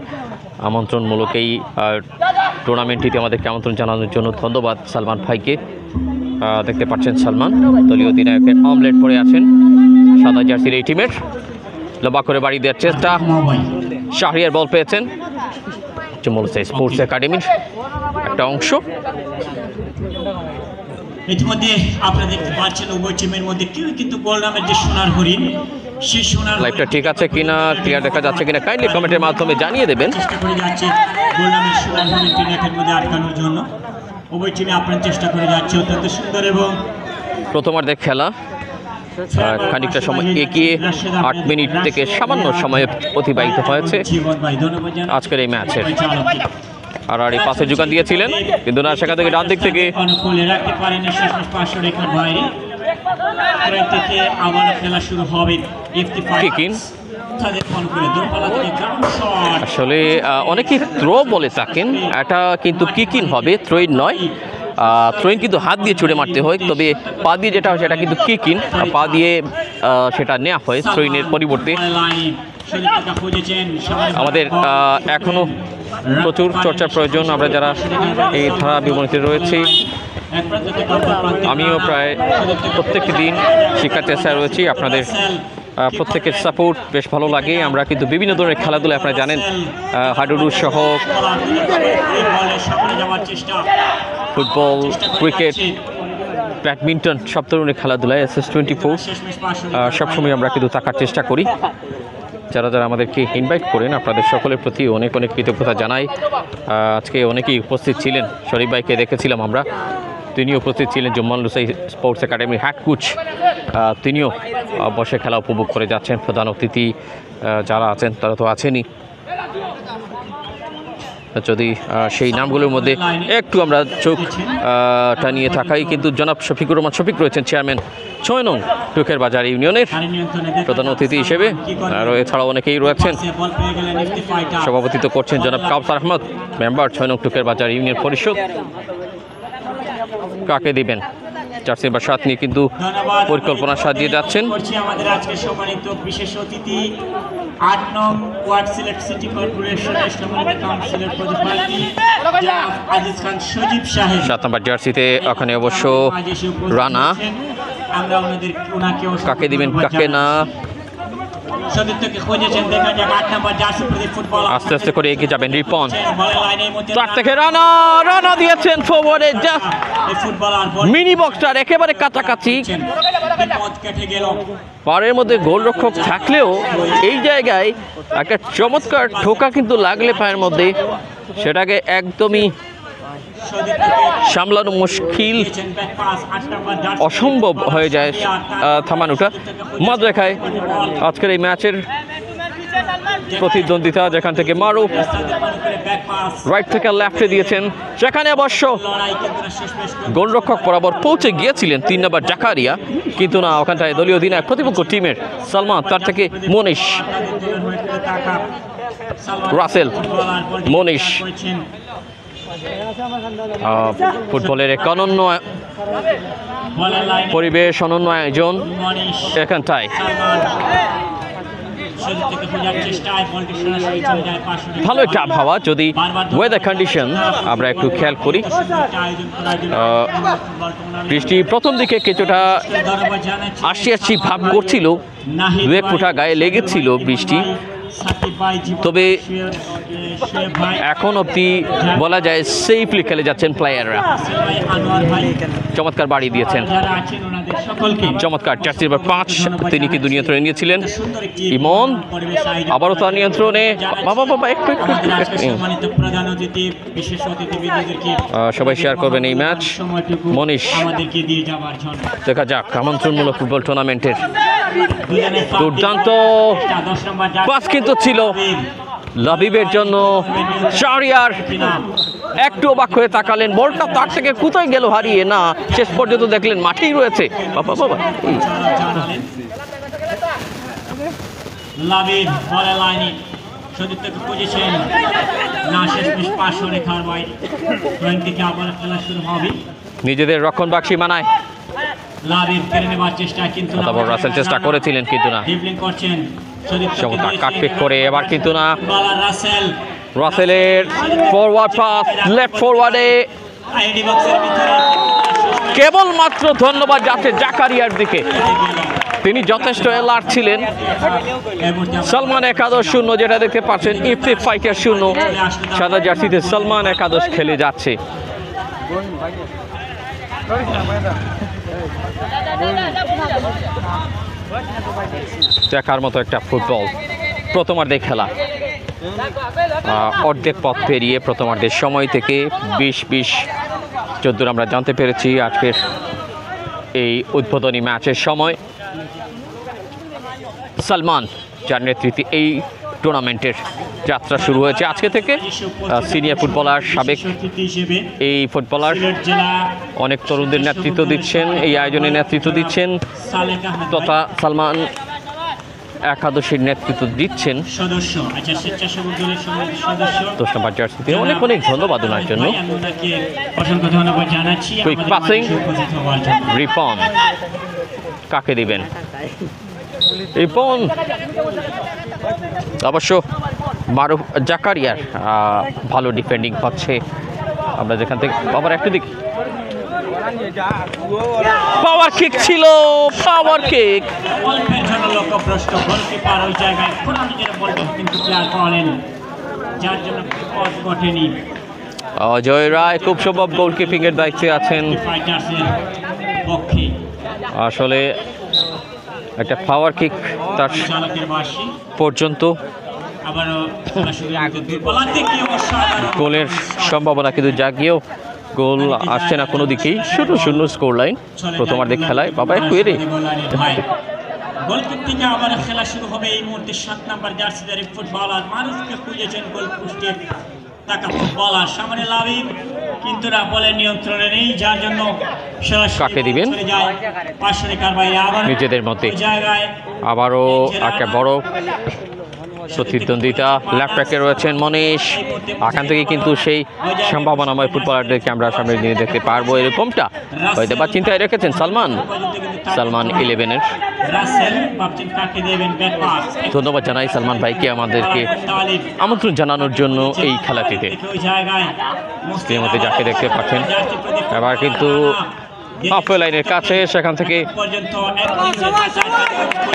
আমন্ত্রণমূলক এই টুর্নামেন্টটিতে আমাদেরকে আমন্ত্রণ জানানোর জন্য ধন্যবাদ সালমান ভাইকে। দেখতে পাচ্ছেন সালমান দলীয় অধিনায়কের অমলেট পরে আছেন। সাদা জার্সির এই টিমের লম্বা করে বাড়ি দেওয়ার চেষ্টা, শাহরিয়ার বল পেয়েছেন। স্পোর্টস একাডেমির একটা অংশ। ইতিমধ্যে আপনারা দেখতে পাচ্ছেন উভয় টিমের মধ্যে কেউ কিন্তু গোল নামের যে সোনার হরিণ, সেই সোনার লাইভটা ঠিক আছে কিনা, ক্লিয়ার দেখা যাচ্ছে কিনা কাইন্ডলি কমেন্টের মাধ্যমে জানিয়ে দেবেন। চেষ্টা করে যাচ্ছে গোল নামের সোনার হরিণটি নেটের মধ্যে আটকানোর জন্য। উভয় টিমে আপনার চেষ্টা করে যাচ্ছে অত্যন্ত সুন্দর। এবং প্রথমার্ধের খেলা খানিকটা সময় এগিয়ে 8 মিনিট থেকে সামান্য সময়ে অতিবাহিত হয়েছে আজকের এই ম্যাচের। আর এই পাশে যোগান দিয়েছিলেন কিন্তু না, সেখান থেকে ডান দিক থেকে থেকে আবার খেলা শুরু হবে। কিকিং আসলে অনেকে থ্রো বলে থাকেন, এটা কিন্তু কিকিং হবে, থ্রোইন নয়। থ্রোইন কিন্তু হাত দিয়ে ছুড়ে মারতে হয়, তবে পা দিয়ে যেটা হয় সেটা কিন্তু কিকিং, পা দিয়ে সেটা নেওয়া হয় থ্রোইনের পরিবর্তে। আমাদের এখনো প্রচুর চর্চার প্রয়োজন। আমরা যারা এই ধারা বিবরণীতে রয়েছি, আমিও প্রায় প্রত্যেকটি দিন শিক্ষার্থী রয়েছি। আপনাদের প্রত্যেকের সাপোর্ট বেশ ভালো লাগে। আমরা কিন্তু বিভিন্ন ধরনের খেলাধুলা আপনারা জানেন, হাডুডু সহ ফুটবল, ক্রিকেট, ব্যাডমিন্টন সব ধরনের খেলাধুলায় SS24 সবসময় আমরা কিন্তু থাকার চেষ্টা করি। যারা যারা আমাদেরকে ইনভাইট করেন আপনাদের সকলের প্রতি অনেক অনেক কৃতজ্ঞতা জানাই। আজকে অনেকেই উপস্থিত ছিলেন, শরীফ ভাইকে দেখেছিলাম আমরা, তিনিও উপস্থিত ছিলেন। জুম্মান লুসাই স্পোর্টস একাডেমির হেড কোচ, তিনিও বসে খেলা উপভোগ করে যাচ্ছেন। প্রধান অতিথি যারা আছেন তারা তো আছেনই। যদি সেই নামগুলোর মধ্যে একটু আমরা চোখ টানিয়ে থাকাই, কিন্তু জনাব শফিকুর রহমান শফিক রয়েছেন চেয়ারম্যান 6 নং টুকের বাজার ইউনিয়নের প্রধান অতিথি হিসেবে। আর এছাড়াও অনেকেই রয়েছেন, সভাপতিত্ব করছেন জনাব কাউসার আহমদ, মেম্বার 6 নং টুকের বাজার ইউনিয়ন পরিষদ। কাকে দিবেন জার্সি বা 7 নিয়ে কিন্তু পরিকল্পনা সাজিয়ে যাচ্ছেন। আমাদের আজকে সম্মানিত বিশেষ অতিথি 8 নং ওয়ার্ড সিলেট সিটি কর্পোরেশনের সম্মানিত কাউন্সিলর পদপ্রার্থী জনাব আজিজ খান সজীব সাহেব। 7 নম্বর জার্সিতে ওখানে অবশ্য রানা। আমরা ওনাকেও কাকে দিবেন কাকে না আস্তে আস্তে করে এগিয়ে যাবেন রিপন। তার থেকে রানা, রানা দিয়েছেন ফরওয়ার্ডে, মিনি বক্সটার একেবারে কাছাকাছি। পাড়ের মধ্যে গোলরক্ষক থাকলেও এই জায়গায় একটা চমৎকার ঠোকা কিন্তু লাগলে পায়ের মধ্যে সেটাকে একদমই সামলানো মুশকিল, অসম্ভব হয়ে যায় থামানোটা। মাঝ রেখায় আজকের এই ম্যাচের প্রতিদ্বন্দ্বিতা, যেখান থেকে মারুফ রাইট থেকে লেফটে দিয়েছেন, সেখানে অবশ্য গোলরক্ষক বরাবর পৌঁছে গিয়েছিলেন 3 নম্বর জাকারিয়া, কিন্তু না, ওখানটায় দলীয় অধিনায়ক প্রতিপক্ষ টিমের সালমান, তার থেকে মনীষ, রাসেল, মনীষ। ফুটবলের এক অনন্য পরিবেশ, অনন্য আয়োজন এখানটায়। ভালো একটা আবহাওয়া, যদি ওয়েদার কন্ডিশন আমরা একটু খেয়াল করি। বৃষ্টি প্রথম দিকে কিছুটা আসি ভাব করছিল, 2 ফোঁটা গায়ে লেগেছিল বৃষ্টি, তবে এখন অবধি বলা যায় সেফলি খেলে যাচ্ছেন প্লেয়াররা। চমৎকার বাড়ি দিয়েছেন, চমৎকার। জার্সি নাম্বার 5 তিনি কিন্তু নিয়ন্ত্রণে নিয়েছিলেন। ইমন আবারও তার নিয়ন্ত্রণে, সবাই শেয়ার করবেন এই ম্যাচ। মনীষ, দেখা যাক আমন্ত্রণমূলক ফুটবল টুর্নামেন্টের দুর্দান্ত পাস কিন্তু ছিল লাবিবের জন্য। শাহরিয়ার একটু অবাক হয়ে তাকালেন, বলটা তার থেকে কোথায় গেল হারিয়ে, না শেষ পর্যন্ত দেখলেন মাঠেই রয়েছে। বাবা বাবা, লাবিব বলে লাইনে সতীর্থকে পজিশন না, শেষমেশ পাশে রেখার বাইরে। ড্রয়িং থেকে আবার খেলা শুরু হবে। নিজেদের রক্ষণভাগ সীমানায় লাবিব কেড়ে নেওয়ার চেষ্টা, কিন্তু তারপর রাসেল চেষ্টা করেছিলেন, কিন্তু না। ড্রিবলিং করছেন চমৎকার কাটপিক করে, এবার কিন্তু না। রাসেলের ফরওয়ার্ড পাস, লেফট ফরওয়ার্ডে কেবলমাত্র ধন্যবাদ যাচ্ছে জাকারিয়ার দিকে, তিনি যথেষ্ট অ্যালার্ট ছিলেন। সালমান একাদশ 0, যেটা দেখতে পাচ্ছেন ইফতি ফাইটার 0, সাদা জার্সিতে সালমান একাদশ খেলে যাচ্ছে। দেখার মতো একটা ফুটবল প্রথমার্ধে খেলা। অর্ধেক পথ পেরিয়ে প্রথমার্ধের সময় থেকে 20-20 যদ্দূর আমরা জানতে পেরেছি আজকের এই উদ্বোধনী ম্যাচের সময়। সালমান যার নেতৃত্বে এই টুর্নামেন্টের যাত্রা শুরু হয়েছে আজকে থেকে। সিনিয়র ফুটবলার, সাবেক এই ফুটবলার অনেক তরুণদের নেতৃত্ব দিচ্ছেন, এই আয়োজনে নেতৃত্ব দিচ্ছেন তথা সালমান একাদশীর নেতৃত্ব দিচ্ছেন। 10 নম্বর জার্সিতে অনেক অনেক ধন্যবাদ ওনার জন্য। কুইক পাসিং, রিপন কাকে দিবেন? রিপন অবশ্য মারুফ জাকারিয়ার ভালো ডিফেন্ডিং হচ্ছে। আমরা যেখান থেকে আবার একটু দিক পাওয়ার কিক ছিল, পাওয়ার কিক। অজয় রায় খুব সম্ভব গোলকিপিং এর দায়িত্বে আছেন। আসলে একটা পাওয়ার কিক তার পর্যন্ত গোলের সম্ভাবনা কিন্তু জাগিয়েও গোল আসছে না কোনো দিকেই। 0-0 স্কোর লাইন প্রথমার্ধের খেলায়। বাবা একটু এরে গোলকিপ থেকে আবার খেলা শুরু হবে এই মুহূর্তে। 7 নম্বর জার্সিধারী ফুটবলার মারুফকে খুঁজেছেন গোল পোস্টের টাকা ফুটবলার সামনে লাভিব, কিন্তু না বলের নিয়ন্ত্রণে নেই, যার জন্য কাকে দিবেন নিজেদের মধ্যে। আবারও একটা বড় প্রতিদ্বন্দ্বিতা। লেফট ব্যাকে রয়েছেন মনীষ। এখান থেকে কিন্তু সেই সম্ভাবনাময় ফুটবলারদেরকে আমরা সামনে নিয়ে দেখতে পারবো, এরকমটা হয়তো বা চিন্তায় রেখেছেন সালমান 11-এর। ধন্যবাদ জানাই সালমান ভাইকে আমাদেরকে আমন্ত্রণ জানানোর জন্য এই খেলাটিতে। স্ক্রিনের মধ্যে যাকে দেখতে পাচ্ছেন এবার কিন্তু হাফওয়ে লাইনের কাছে, সেখান থেকে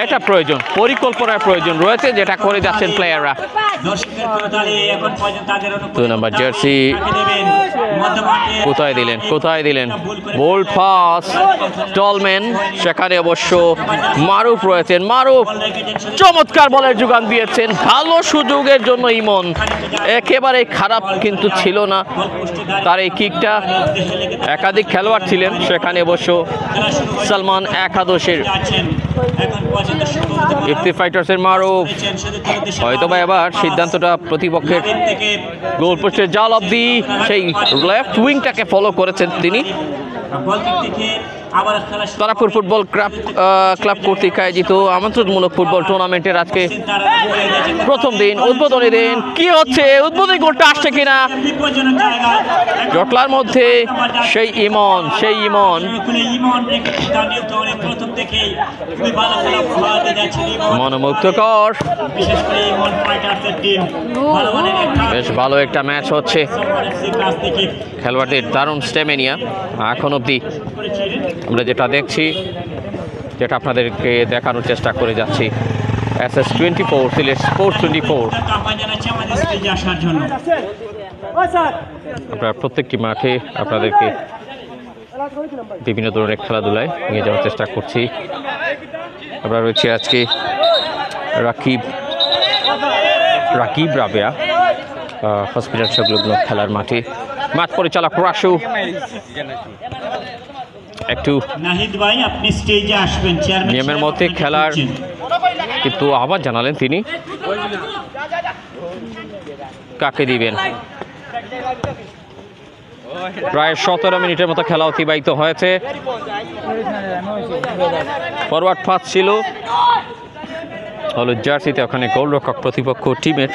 এটা প্রয়োজন, পরিকল্পনার প্রয়োজন রয়েছে, যেটা করে যাচ্ছেন প্লেয়াররা। 2 নম্বর জার্সি কোথায় দিলেন বোল্ড পাস টলম্যান, সেখানে অবশ্য মারুফ রয়েছেন। মারুফ চমৎকার বলের যোগান দিয়েছেন, ভালো সুযোগের জন্য ইমন একেবারে খারাপ কিন্তু ছিল না তার এই কিকটা। একাধিক খেলোয়াড় ছিলেন সেখানে, অবশ্য সালমান একাদশের ইফতি ফাইটার্সের মারুফ হয়তো বা এবার সিদ্ধান্তটা প্রতিপক্ষের গোল পোস্টের জাল অবধি সেই লেফট উইংটাকে ফলো করেছেন তিনি। তারাপুর ফুটবল ক্লাব কর্তৃক আয়োজিত আমন্ত্রণমূলক ফুটবল টুর্নামেন্টের আজকে প্রথম দিন, উদ্বোধনী দিন। কি হচ্ছে, উদ্বোধনী গোলটা আসছে কিনা? জটলার মধ্যে সেই ইমন মনোমুগ্ধকর, বেশ ভালো একটা ম্যাচ হচ্ছে। খেলোয়াড়দের দারুণ স্টেমিনিয়া এখন অবধি আমরা যেটা দেখছি, যেটা আপনাদেরকে দেখানোর চেষ্টা করে যাচ্ছি। SS24 সিলেট স্পোর্টস 24 আমরা প্রত্যেকটি মাঠে আপনাদেরকে বিভিন্ন ধরনের খেলাধুলায় নিয়ে যাওয়ার চেষ্টা করছি। আমরা রয়েছি আজকে রাকিব রাবেয়া হসপিটাল সংলগ্ন খেলার মাঠে। মাঠ পরিচালক রাসু একটু নিয়মের মধ্যে খেলার কিন্তু আবার জানালেন তিনি। কাকে দিবেন? প্রায় 17 মিনিটের মতো খেলা অতিবাহিত হয়েছে। ফরওয়ার্ড পাস ছিল হলুদ জার্সিতে, ওখানে গোলরক্ষক প্রতিপক্ষ টিমের।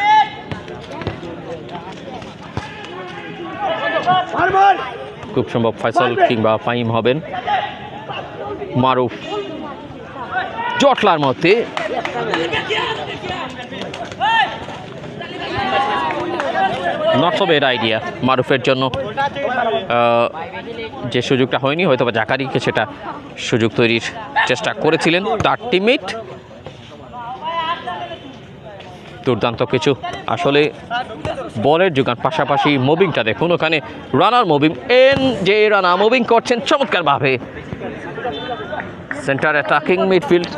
খুব সম্ভব ফয়সাল কিংবা ফাহিম হবেন। মারুফ জটলার মধ্যে নট সো ব্যাড আইডিয়া মারুফের জন্য। যে সুযোগটা হয়নি, হয়তো বা জাকারিকে সেটা সুযোগ তৈরির চেষ্টা করেছিলেন তার টিমমেট। দুর্দান্ত কিছু আসলে বলের যোগান, পাশাপাশি মুভিংটা দেখুন, ওখানে রানার মুভিং, রানা মুভিং করছেন চমৎকারভাবে। সেন্টার অ্যাটাকিং মিডফিল্ড,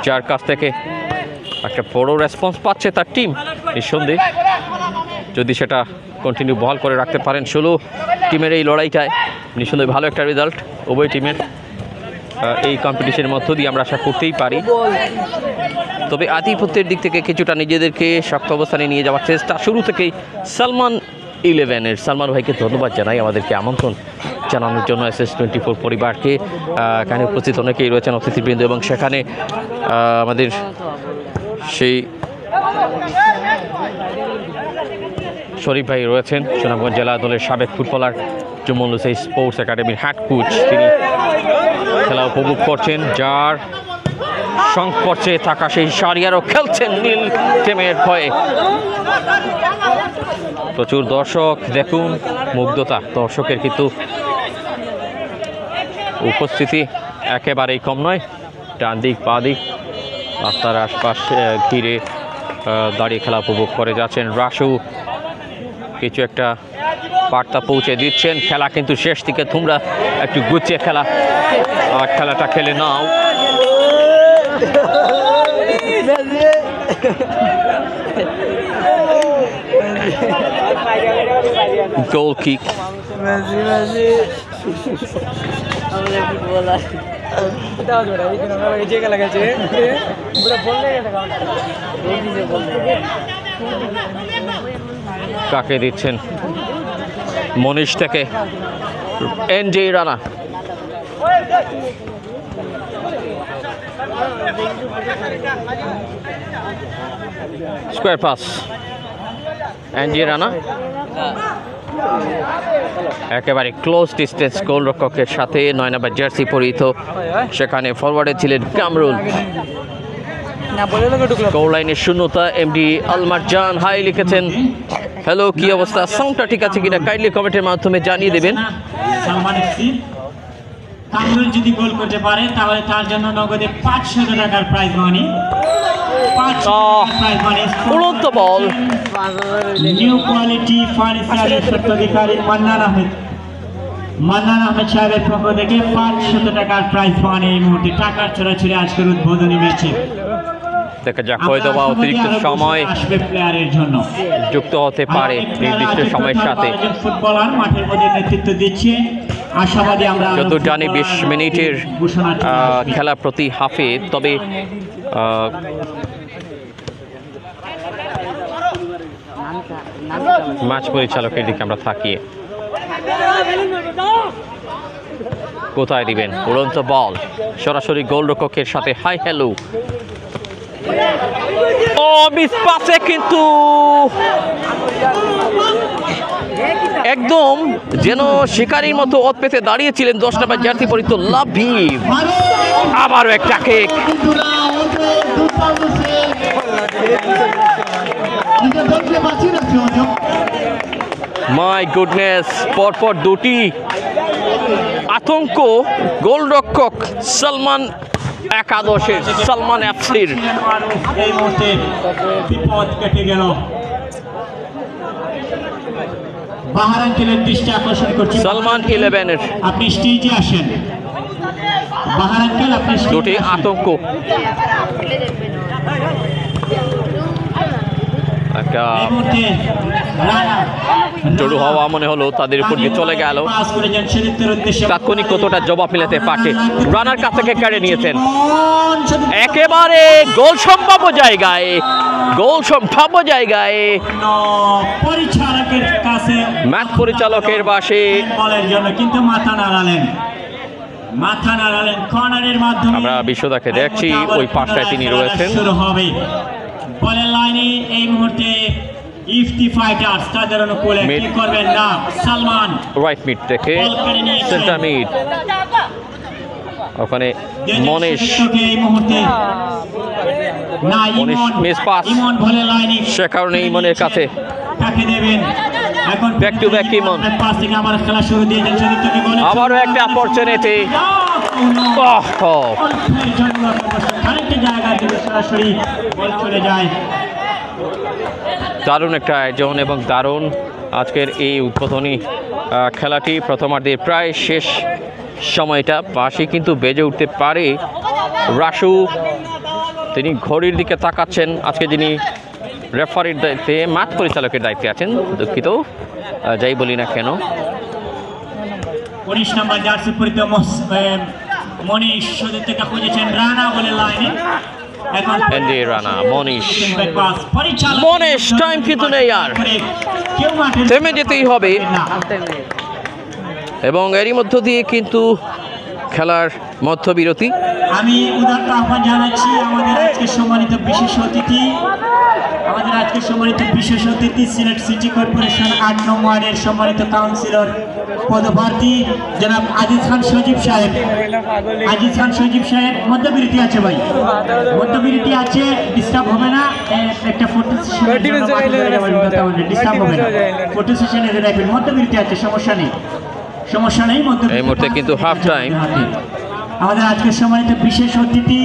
যার কাছ থেকে একটা বড় রেসপন্স পাচ্ছে তার টিম। নিঃসন্দেহে যদি সেটা কন্টিনিউ বল করে রাখতে পারেন 16 টিমের এই লড়াইটায়, নিঃসন্দেহে ভালো একটা রেজাল্ট উভয় টিমের। এই কম্পিটিশনের মধ্য দিয়ে আমরা আশা করতেই পারি। তবে আধিপত্যের দিক থেকে কিছুটা নিজেদেরকে শক্ত অবস্থানে নিয়ে যাওয়ার চেষ্টা শুরু থেকেই সালমান 11-এর। সালমান ভাইকে ধন্যবাদ জানাই আমাদেরকে আমন্ত্রণ জানানোর জন্য SS24 পরিবারকে। এখানে উপস্থিত অনেকেই রয়েছেন অতিথিবৃন্দ, এবং সেখানে আমাদের সেই শরীফ ভাই রয়েছেন, সুনামগঞ্জ জেলা দলের সাবেক ফুটবলার, জুমন লুসাই স্পোর্টস একাডেমির হেড কোচ। তিনি খেলা উপভোগ করছেন, যার সংস্পর্শে থাকা সেই সারিয়ারও খেলছেন নীল টিমের ভয়ে। প্রচুর দর্শক, দেখুন মুগ্ধতা দর্শকের, কিন্তু উপস্থিতি একেবারেই কম নয়। ডান দিক বাঁ দিক রাস্তার আশপাশ ঘিরে দাঁড়িয়ে খেলা উপভোগ করে যাচ্ছেন। রাসু কিছু একটা বার্তা পৌঁছে দিচ্ছেন। খেলা কিন্তু শেষ দিকে, তোমরা একটু গুছিয়ে খেলাটা খেলে নাও। গোল কিক, কাকে দিচ্ছেন? মনীষ থেকে NJ Rana, square pass, NJ Rana একেবারে ক্লোজ ডিস্টেন্স গোলরক্ষকের সাথে 9 নম্বর জার্সি পরিহিত, সেখানে ফরওয়ার্ডে ছিলেন কামরুল। গোল লাইনের শূন্যতা, এমডি আলমারজান হাই লিখেছেন। হ্যালো, কি অবস্থা? সাউন্ডটা ঠিক আছে কিনা কাইন্ডলি কমেন্টের মাধ্যমে জানিয়ে দেবেন। কামরুল যদি গোল করতে পারে তাহলে তার জন্য নগদে 500 টাকার প্রাইজ মানি। উড়ন্ত বল, নিউ কোয়ালিটি ফার্নিচারের স্বত্বাধিকারী মান্নান আহমেদ সাহেবের পক্ষ থেকে 500 টাকার প্রাইজ মানি এই মুহূর্তে টাকার ছড়াছড়ি আজকের উদ্বোধনী ম্যাচে। দেখা যাক হয়তো বা অতিরিক্ত সময় আসবে প্লেয়ারের জন্য, যুক্ত হতে পারে নির্দিষ্ট সময়ের সাথে। ফুটবলার মাঠের মধ্যে নেতৃত্ব দিচ্ছে, আশাবাদী আমরা। যত জানি 20 মিনিটের খেলা প্রতি হাফে, তবে ম্যাচ পরিচালকের দিকে আমরা থাকি। কোথায় দিবেন? উড়ন্ত বল সরাসরি গোলরক্ষকের সাথে হাই হ্যালো। ও মিস পাসে, কিন্তু একদম যেন শিকারীর মতো ওত পেতে দাঁড়িয়েছিলেন 10 নম্বর জার্সি পরিহিত লাভিব। আবারও একটা কিক, মাই গুডনেস, পরপর দুটি আতঙ্ক গোলরক্ষক সালমান একাদশের, সালমান এফসির। এই মুহূর্তে বিপদ কেটে গেল। বাহার আঙ্কেলের দৃষ্টি আকর্ষণ করছে সালমান 11-এর। আপনি স্টেজে আসেন বাহার আঙ্কেল, আপনি দুটি আতঙ্ক, একটা জড়ো হওয়া মনে হলো তাদের উপর দিয়ে চলে গেল। তাৎক্ষণিক কতটা জবাব মিলাতে পারে, রানার কাছ থেকে কেড়ে নিয়েছেন। একেবারে গোল সম্ভাব্য জায়গায়, পরিচালকের কাছে, ম্যাচ পরিচালকের বাসে বলের জন্য, কিন্তু মাথা নাড়ালেন কর্নারের মাধ্যমে। আমরা বিশ্বদাকে দেখছি, ওই পাশটায় তিনি রয়েছেন। শুরু হবে বলের লাইনে এই মুহূর্তে ইফতি ফাইটার্স, তাদের অনুকূলে কি করবেন না সালমান, রাইট মিড থেকে সেন্টার মিড, ওখানে মনীষ, এই মুহূর্তে না মিস পাস, ইমন বলের লাইনে, সে কারণে ইমনের কাছে কাকে দেবেন এখন? Back to back Emon, pass থেকে আবার খেলা শুরু দিয়েছেন চতুর্থ গোলে, আবারও একটা অপরচুনিটি। আরেকটা জায়গা থেকে সরাসরি বল চলে যায়। দারুণ একটা আয়োজন এবং দারুণ আজকের এই উদ্বোধনী খেলাটি। প্রথমার্ধের প্রায় শেষ সময়টা, বাঁশি কিন্তু বেজে উঠতে পারে। রাসু তিনি ঘড়ির দিকে তাকাচ্ছেন, আজকে যিনি রেফারির দায়িত্বে, ম্যাচ পরিচালকের দায়িত্বে আছেন, দুঃখিত যাই বলি না কেন। 19 নম্বর জার্সি পরিহিত মনীষ সদর থেকে খুঁজেছেন রানা বলে লাইনে এখন এনডি রানা মনীষ পাস পরিচালক মনীষ টাইম কিন্তু নেই আর কেউ মাঠে থেমে যেতেই হবে এবং এরই মধ্য দিয়ে কিন্তু খেলার মধ্যবিরতি আমি উদাত্ত আহ্বান জানাচ্ছি আমাদের আজকে সম্মানিত বিশেষ অতিথি সিলেট সিটি কর্পোরেশন ৮ নং ওয়ার্ডের সম্মানিত কাউন্সিলর পদপ্রার্থী জনাব আজিজ খান সজীব সাহেব। মধ্যবিরতি আছে ভাই, মধ্যবিরতি আছে, ডিস্টার্ব হবে না। একটা ফটো ডিস্টার্ব হবে না, ফটো সেশনে রাখবেন। মধ্যবিরতি আছে, সমস্যা নেই। এই মুহূর্তে কিন্তু হাফ টাইম। আমাদের আজকের সম্মানিত বিশেষ অতিথি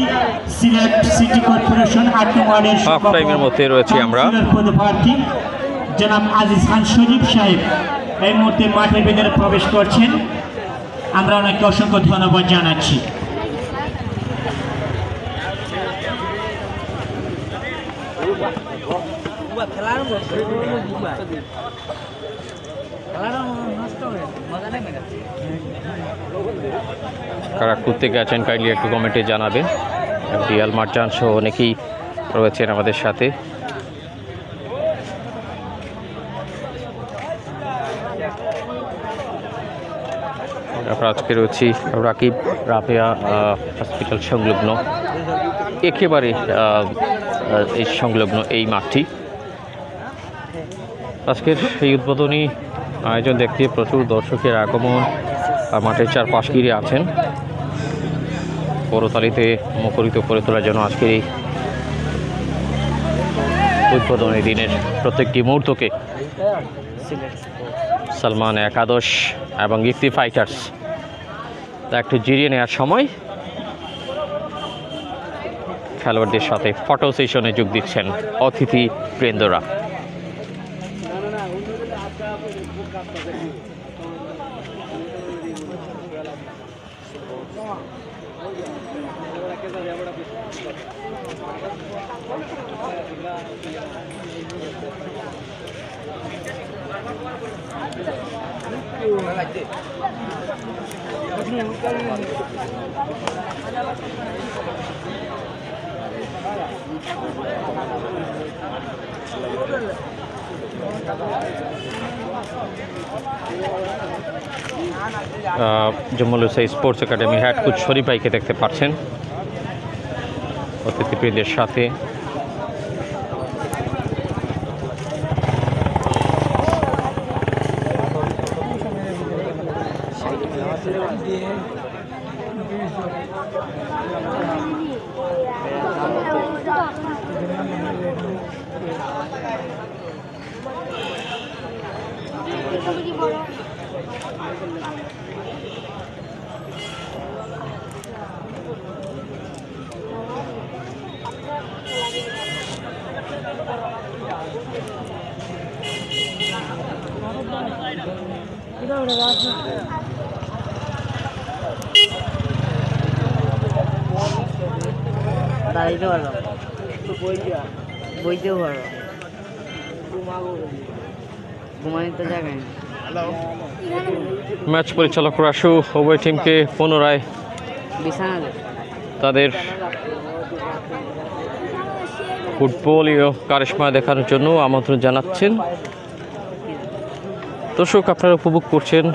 সিলেট সিটি কর্পোরেশন ৮ নং ওয়ার্ডের হাফ টাইমের মধ্যে রয়েছি আমরা। পদপ্রার্থী জনাব আজিজ খান সজীব সাহেব এই মুহূর্তে মাঠের ভেতরে প্রবেশ করছেন। আমরা ওনাকে অসংখ্য ধন্যবাদ জানাচ্ছি। কারা ঘুরতে গেছেন কাইন্ডলি একটু কমেন্টে জানাবেন। ডিয়াল মার্চান সহ অনেকেই রয়েছেন আমাদের সাথে। আমরা আজকে রয়েছি রাকিব রাফিয়া হসপিটাল সংলগ্ন, একেবারে এই সংলগ্ন এই মাঠটি। আজকের এই উদ্বোধনী আয়োজন দেখতে প্রচুর দর্শকের আগমন মাঠের চারপাশ ঘিরে আছেন। করতালিতে মুখরিত করে তোলার জন্য আজকের এই উদ্বোধনী দিনের প্রত্যেকটি মুহূর্তকে সালমান একাদশ এবং ইফতি ফাইটার্স তা একটু জিরিয়ে নেওয়ার সময় খেলোয়াড়দের সাথে ফটো সেশনে যোগ দিচ্ছেন অতিথি বৃন্দরা। Jammul Hussain sports academy head coach Sharif ভাইকে দেখতে পাচ্ছেন অতিথিবৃন্দের সাথে। দাঁড়াইতে পারো, বইতেও পারো, ঘুমানিতে জায়গায়। ম্যাচ পরিচালক রাসু উভয় টিমকে পুনরায় তাদের ফুটবলীয় কারিশমা দেখানোর জন্য আমন্ত্রণ জানাচ্ছেন। দর্শক আপনারা উপভোগ করছেন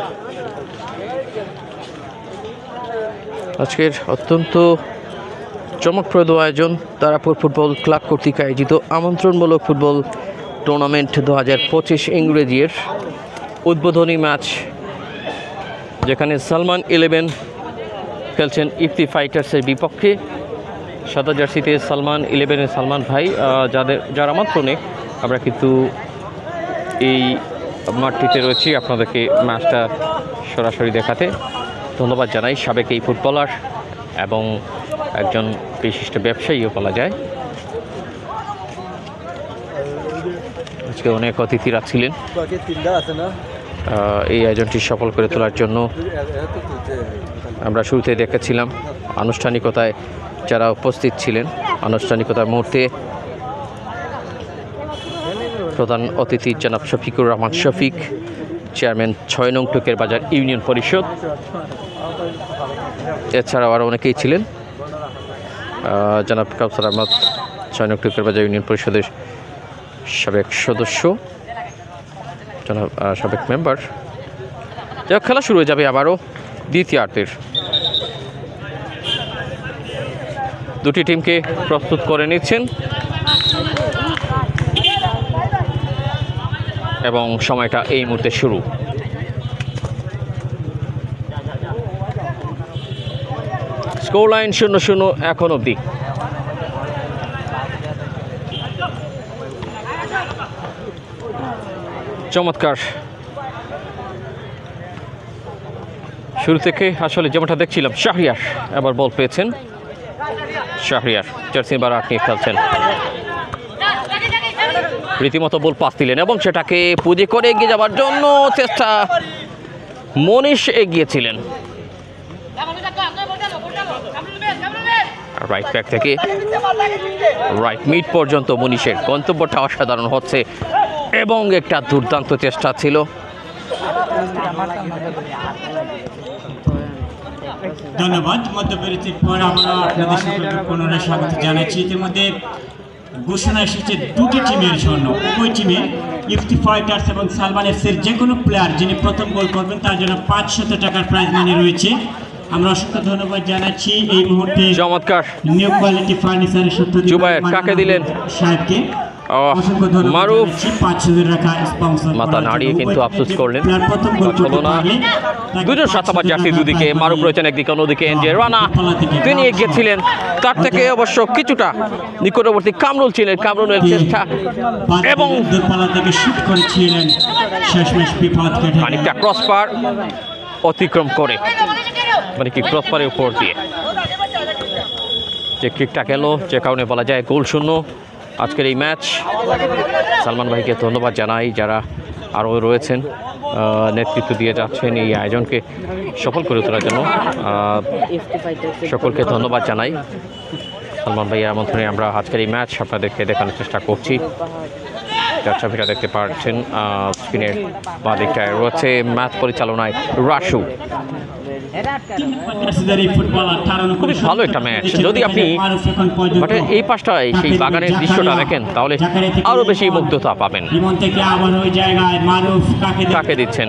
আজকের অত্যন্ত চমকপ্রদ আয়োজন তারাপুর ফুটবল ক্লাব কর্তৃক আয়োজিত আমন্ত্রণমূলক ফুটবল টুর্নামেন্ট 2025 ইংরেজির উদ্বোধনী ম্যাচ, যেখানে সালমান 11 খেলছেন ইফতি ফাইটার্সের বিপক্ষে। সাদা জার্সিতে সালমান 11-এর সালমান ভাই, যার আমন্ত্রণে আমরা কিন্তু এই মাঠটিতে রয়েছি আপনাদেরকে ম্যাচটা সরাসরি দেখাতে। ধন্যবাদ জানাই সাবেক এই ফুটবলার এবং একজন বিশিষ্ট ব্যবসায়ীও বলা যায়। আজকে অনেক অতিথিরা ছিলেন এই আয়োজনটি সফল করে তোলার জন্য। আমরা শুরুতে দেখেছিলাম আনুষ্ঠানিকতায় যারা উপস্থিত ছিলেন। আনুষ্ঠানিকতার মুহূর্তে প্রধান অতিথি জনাব শফিকুর রহমান শফিক, চেয়ারম্যান 6 নং টুকের বাজার ইউনিয়ন পরিষদ, এছাড়াও আরও অনেকেই ছিলেন। জনাব কাউসার আহমদ 6 নং টুকের বাজার ইউনিয়ন পরিষদের সাবেক সদস্য, জনাব সাবেক মেম্বার। যাই খেলা শুরু হয়ে যাবে আবারও দ্বিতীয়ার্ধের। দুটি টিমকে প্রস্তুত করে নিচ্ছেন এবং সময়টা এই মুহূর্তে শুরু। স্কোর লাইন 0-0 এখন অবধি। চমৎকার শুরু থেকে আসলে যেমনটা দেখছিলাম, শাহরিয়ার এবার বল পেয়েছেন। শাহরিয়ার জার্সি নাম্বার 8 নিয়ে খেলছেন, রীতিমতো বল পাস দিলেন এবং সেটাকে পুঁজি করে এগিয়ে যাওয়ার জন্য চেষ্টা। মনীষ এগিয়েছিলেন রাইট ব্যাক থেকে রাইট মিড পর্যন্ত। মনীষের গন্তব্যটা অসাধারণ হচ্ছে এবং একটা দুর্দান্ত চেষ্টা ছিল। ধন্যবাদ। মধ্যবিরতির পর আমরা আপনাদের সকলকে পুনরায় স্বাগত জানাচ্ছি। ইতিমধ্যে ঘোষণা এসেছে দুটি টিমের জন্য, উভয় টিমের ইফতি ফাইটার্স এবং সালমান এফসির যে কোনো প্লেয়ার যিনি প্রথম গোল করবেন তার জন্য 500 টাকার প্রাইজ মানি রয়েছে। আমরা অসংখ্য ধন্যবাদ জানাচ্ছি এই মুহূর্তে চমৎকার নিউ কোয়ালিটি ফার্নিচারের সত্য জুবায়ের কাকে দিলেন? সাহেবকে মারুফ 500 টাকা স্পন্সর মাথা নাড়িয়ে কিন্তু আফসোস করলেন, হলো না। দুজন সাতাবার জার্সি দুদিকে, মারুফ রয়েছেন একদিকে, অন্যদিকে এনজে রানা। তিনি এগিয়েছিলেন, তার থেকে অবশ্য কিছুটা নিকটবর্তী কামরুল ছিলেন। কামরুলের চেষ্টা এবং দূরপাল্লা থেকে শুট করেছিলেন, শেষমেশ বিপদ কেটে খানিকটা ক্রসপার অতিক্রম করে, মানে কি ক্রসপারের উপর দিয়ে যে কিকটা গেল, যে কারণে বলা যায় গোল শূন্য আজকের এই ম্যাচ। সালমান ভাইকে ধন্যবাদ জানাই, যারা আরও রয়েছেন নেতৃত্ব দিয়ে যাচ্ছেন এই আয়োজনকে সফল করে তোলার জন্য। সকলকে ধন্যবাদ জানাই। সালমান ভাইয়ের আমন্ত্রণে আমরা আজকের এই ম্যাচ আপনাদেরকে দেখানোর চেষ্টা করছি। যার ছবিটা দেখতে পাচ্ছেন স্ক্রিনের বাঁ দিকটায় রয়েছে ম্যাচ পরিচালনায় রাসু। খুবই ভালো একটা ম্যাচ। যদি আপনি এই পাশটায় সেই বাগানের দৃশ্যটা দেখেন তাহলে আরো বেশি মুগ্ধতা পাবেন। কাকে দিচ্ছেন?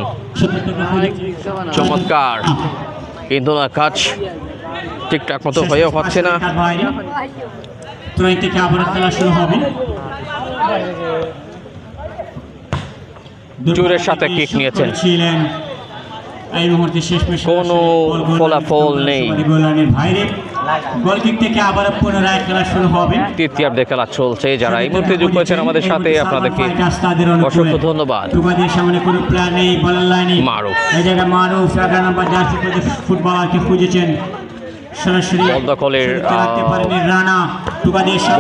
চমৎকার, কিন্তু না কাজ ঠিকঠাক মতো হয়েও হচ্ছে না। জোরের সাথে কিক নিয়েছেন, এই মুহূর্তে শেষ কোনো ফলাফল নেই। গোলকিক থেকে আবার পুনরায় খেলা শুরু হবে। তৃতীয়ার্ধে খেলা চলছে। যারা এই মুহূর্তে যুক্ত হয়েছেন আমাদের সাথে আপনাদেরকে অসংখ্য ধন্যবাদ। তোমাদের সামনে কোনো প্ল্যান নেই, বলার লাইনে মারুফ, এই জায়গায় মারুফ 11 নম্বর জার্সি পরে ফুটবলারকে খুঁজেছেন, সরাসরি বল দখলের রানা।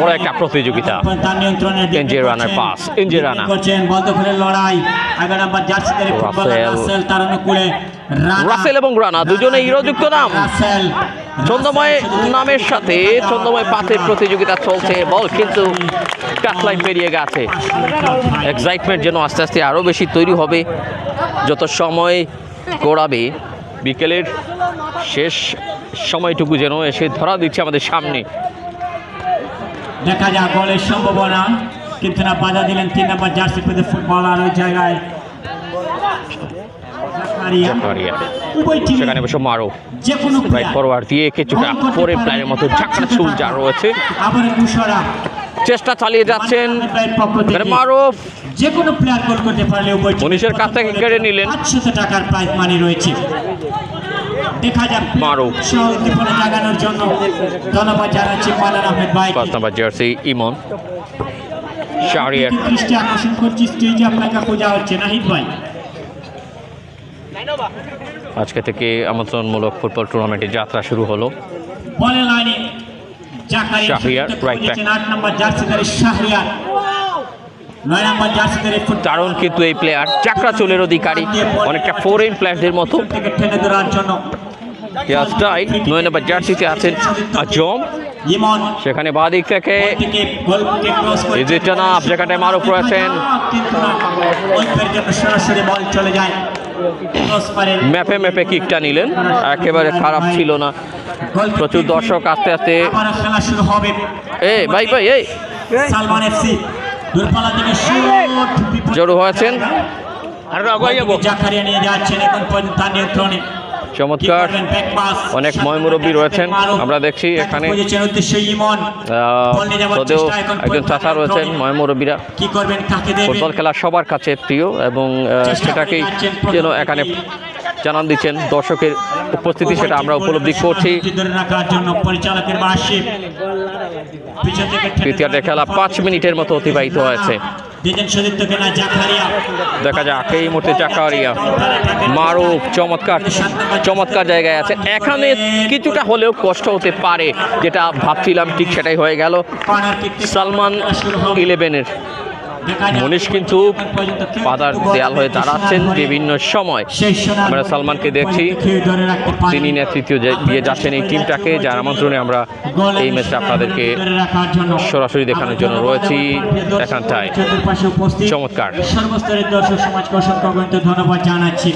বড় একটা প্রতিযোগিতা, তার নিয়ন্ত্রণে এনজে রানার পাস, এনজে রানা করছেন বল দখলের লড়াই। 11 নম্বর জার্সি পরে ফুটবলার রাসেল, তার অনুকূলে রাসেল এবং রানা দুজনেই হিরোযুক্ত নাম। রাসেল ছন্দময় নামের সাথে ছন্দময় পাতের প্রতিযোগিতা চলছে। বল কিন্তু টাচলাইন পেরিয়ে গেছে। এক্সাইটমেন্ট যেন আস্তে আস্তে আরও বেশি তৈরি হবে যত সময় গড়াবে। বিকেলের শেষ সময়টুকু যেন এসে ধরা দিচ্ছে আমাদের সামনে। দেখা যাক গোলের সম্ভাবনা, কিন্তু না বাধা দিলেন 3 নম্বর জার্সি পরে ফুটবলার ওই জায়গায়। সেখানে বসে মারো রাইট ফরওয়ার্ড দিয়ে কিছুটা পরের প্ল্যানের মতো ঝাঁকড়া চুল যা রয়েছে, চেষ্টা চালিয়ে যাচ্ছেন মারুফ। যে কোনো প্লেয়ার গোল করতে পারলে মনীষের কাছ থেকে কেড়ে নিলেন। 500 টাকার প্রাইজ মানি রয়েছে। দেখা যাক মারুফ উদ্দীপনা জাগানোর জন্য ধন্যবাদ জানাচ্ছি মালান আহমেদ ভাই। 5 নম্বর জার্সি ইমন। শাহরিয়ার দৃষ্টি আকর্ষণ করছি, স্টেজে আপনাকে খোঁজা হচ্ছে নাহিদ ভাই। আজকে থেকে আমন্ত্রণমূলক ফুটবল টুর্নামেন্টের যাত্রা শুরু হলো। বলের লাইনে শাহরিয়ার রাইট ব্যাক। 8 নম্বর জার্সিধারী শাহরিয়ার, 9 নম্বর জার্সিধারী দারুণ কিন্তু এই প্লেয়ার, চাকরা চুলের অধিকারী, অনেকটা ফরেন প্লেয়ারদের মতো। টেনে ধরার জন্য 9 নম্বর জার্সিতে আছেন আজম। সেখানে বাঁ দিক থেকে জায়গাটায় মারুফ রয়েছেন। সরাসরি বল চলে যায়। ম্যাপে ম্যাপে কিকটা নিলেন, একেবারে খারাপ ছিল না। প্রচুর দর্শক আস্তে আস্তে খেলা শুরু হবে। ভাই এই সালমান এফসি দূরপাল্লা থেকে শুট জড়ো হয়েছেন, জাকারিয়া নিয়ে যাচ্ছেন এখন পর্যন্ত তার নিয়ন্ত্রণে। চমৎকার, অনেক ময়মুরব্বী রয়েছেন আমরা দেখছি এখানে, যদিও একজন চাচা রয়েছেন। ময়মুরব্বীরা ফুটবল খেলা সবার কাছে প্রিয় এবং সেটাকেই যেন এখানে জানান দিচ্ছেন দর্শকের উপস্থিতি, সেটা আমরা উপলব্ধি করছি। তৃতীয়ার্ধের খেলা 5 মিনিটের মতো অতিবাহিত হয়েছে। দেখা যাক এই মুহূর্তে জাকারিয়া, মারুফ চমৎকার জায়গায় আছে। এখানে কিছুটা হলেও কষ্ট হতে পারে, যেটা ভাবছিলাম ঠিক সেটাই হয়ে গেল। সালমান 11-এর মনীষ কিন্তু বাধার দেয়াল হয়ে দাঁড়াচ্ছেন বিভিন্ন সময়। আমরা সালমানকে দেখছি, তিনি নেতৃত্ব দিয়ে যাচ্ছেন এই টিমটাকে, যার আমন্ত্রণে আমরা এই ম্যাচটা আপনাদেরকে সরাসরি দেখানোর জন্য রয়েছি এখানটায়। চমৎকার, সর্বস্তরের দর্শক সমাজকে অসংখ্য ধন্যবাদ জানাচ্ছি।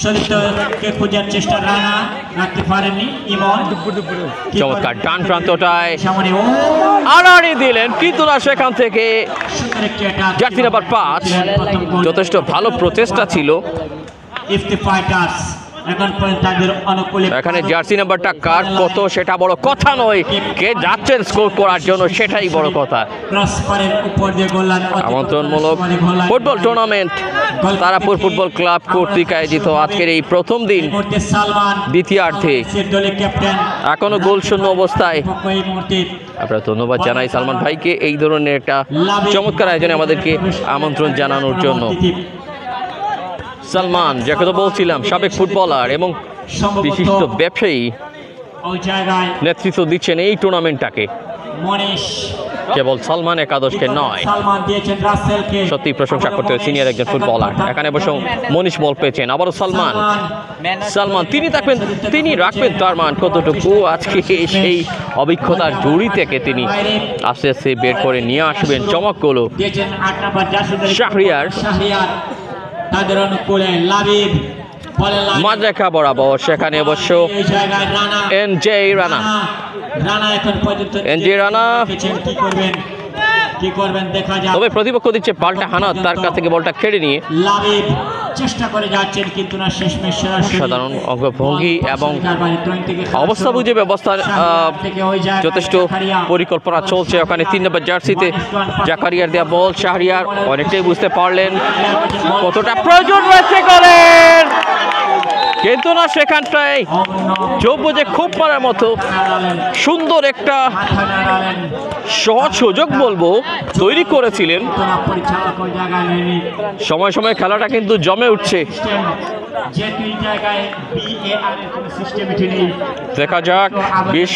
সতীর্থকে খোঁজার চেষ্টা রানা রাখতে পারেননি ইমন। চমৎকার ডান প্রান্তটায় আড়াড়ি দিলেন, কিন্তু না সেখান থেকে জার্সি নাম্বার 5 যথেষ্ট ভালো প্রচেষ্টা ছিল। এখানে জার্সি নাম্বারটা কার কত সেটা বড় কথা নয়, কে যাচ্ছেন স্কোর করার জন্য সেটাই বড় কথা। আমন্ত্রণমূলক football tournament Tarapur football club কর্তৃক আয়োজিত আজকের এই প্রথম দিন দ্বিতীয়ার্ধে এখনো গোলশূন্য অবস্থায়। আমরা ধন্যবাদ জানাই সালমান ভাইকে এই ধরনের একটা চমৎকার আয়োজনে আমাদেরকে আমন্ত্রণ জানানোর জন্য। সালমান, যাকে তো বলছিলাম সাবেক ফুটবলার এবং বিশিষ্ট ব্যবসায়ী, নেতৃত্ব দিচ্ছেন এই টুর্নামেন্টটাকে। কেবল সালমান একাদশকে নয়, সত্যি প্রশংসা করতে হয় সিনিয়র একজন ফুটবলার। এখানে বসে মনীষ বল পেয়েছেন, আবারও সালমান তিনি রাখবেন তার মান কতটুকু। আজকে সেই অভিজ্ঞতার জুড়ি থেকে তিনি আস্তে আস্তে বের করে নিয়ে আসবেন চমকগুলো। শাহরিয়ার তাদের অনুকূলে লাবিব মাঝরেখা বরাবর, সেখানে অবশ্য এনজে রানা এখন পর্যন্ত কি করবেন দেখা যাক। তবে প্রতিপক্ষ দিচ্ছে পাল্টা হানা, তার কাছ থেকে বলটা কেড়ে নিয়ে লাবিব চেষ্টা করে যাচ্ছেন, কিন্তু না শেষমেশ সাধারণ অঙ্গভঙ্গি এবং অবস্থা বুঝে ব্যবস্থা যথেষ্ট পরিকল্পনা চলছে। ওখানে 3 নম্বর জার্সিতে জাকারিয়ার দেয়া বল, শাহরিয়ার অনেকটাই বুঝতে পারলেন কতটা প্রয়োজন রয়েছে করেন, কিন্তু না সেখানটায় চোখ বুঝে খুব পারার মতো সুন্দর একটা সহজ সুযোগ বলবো তৈরি করেছিলেন। সময় সময় খেলাটা কিন্তু জমে উঠছে। দেখা যাক 20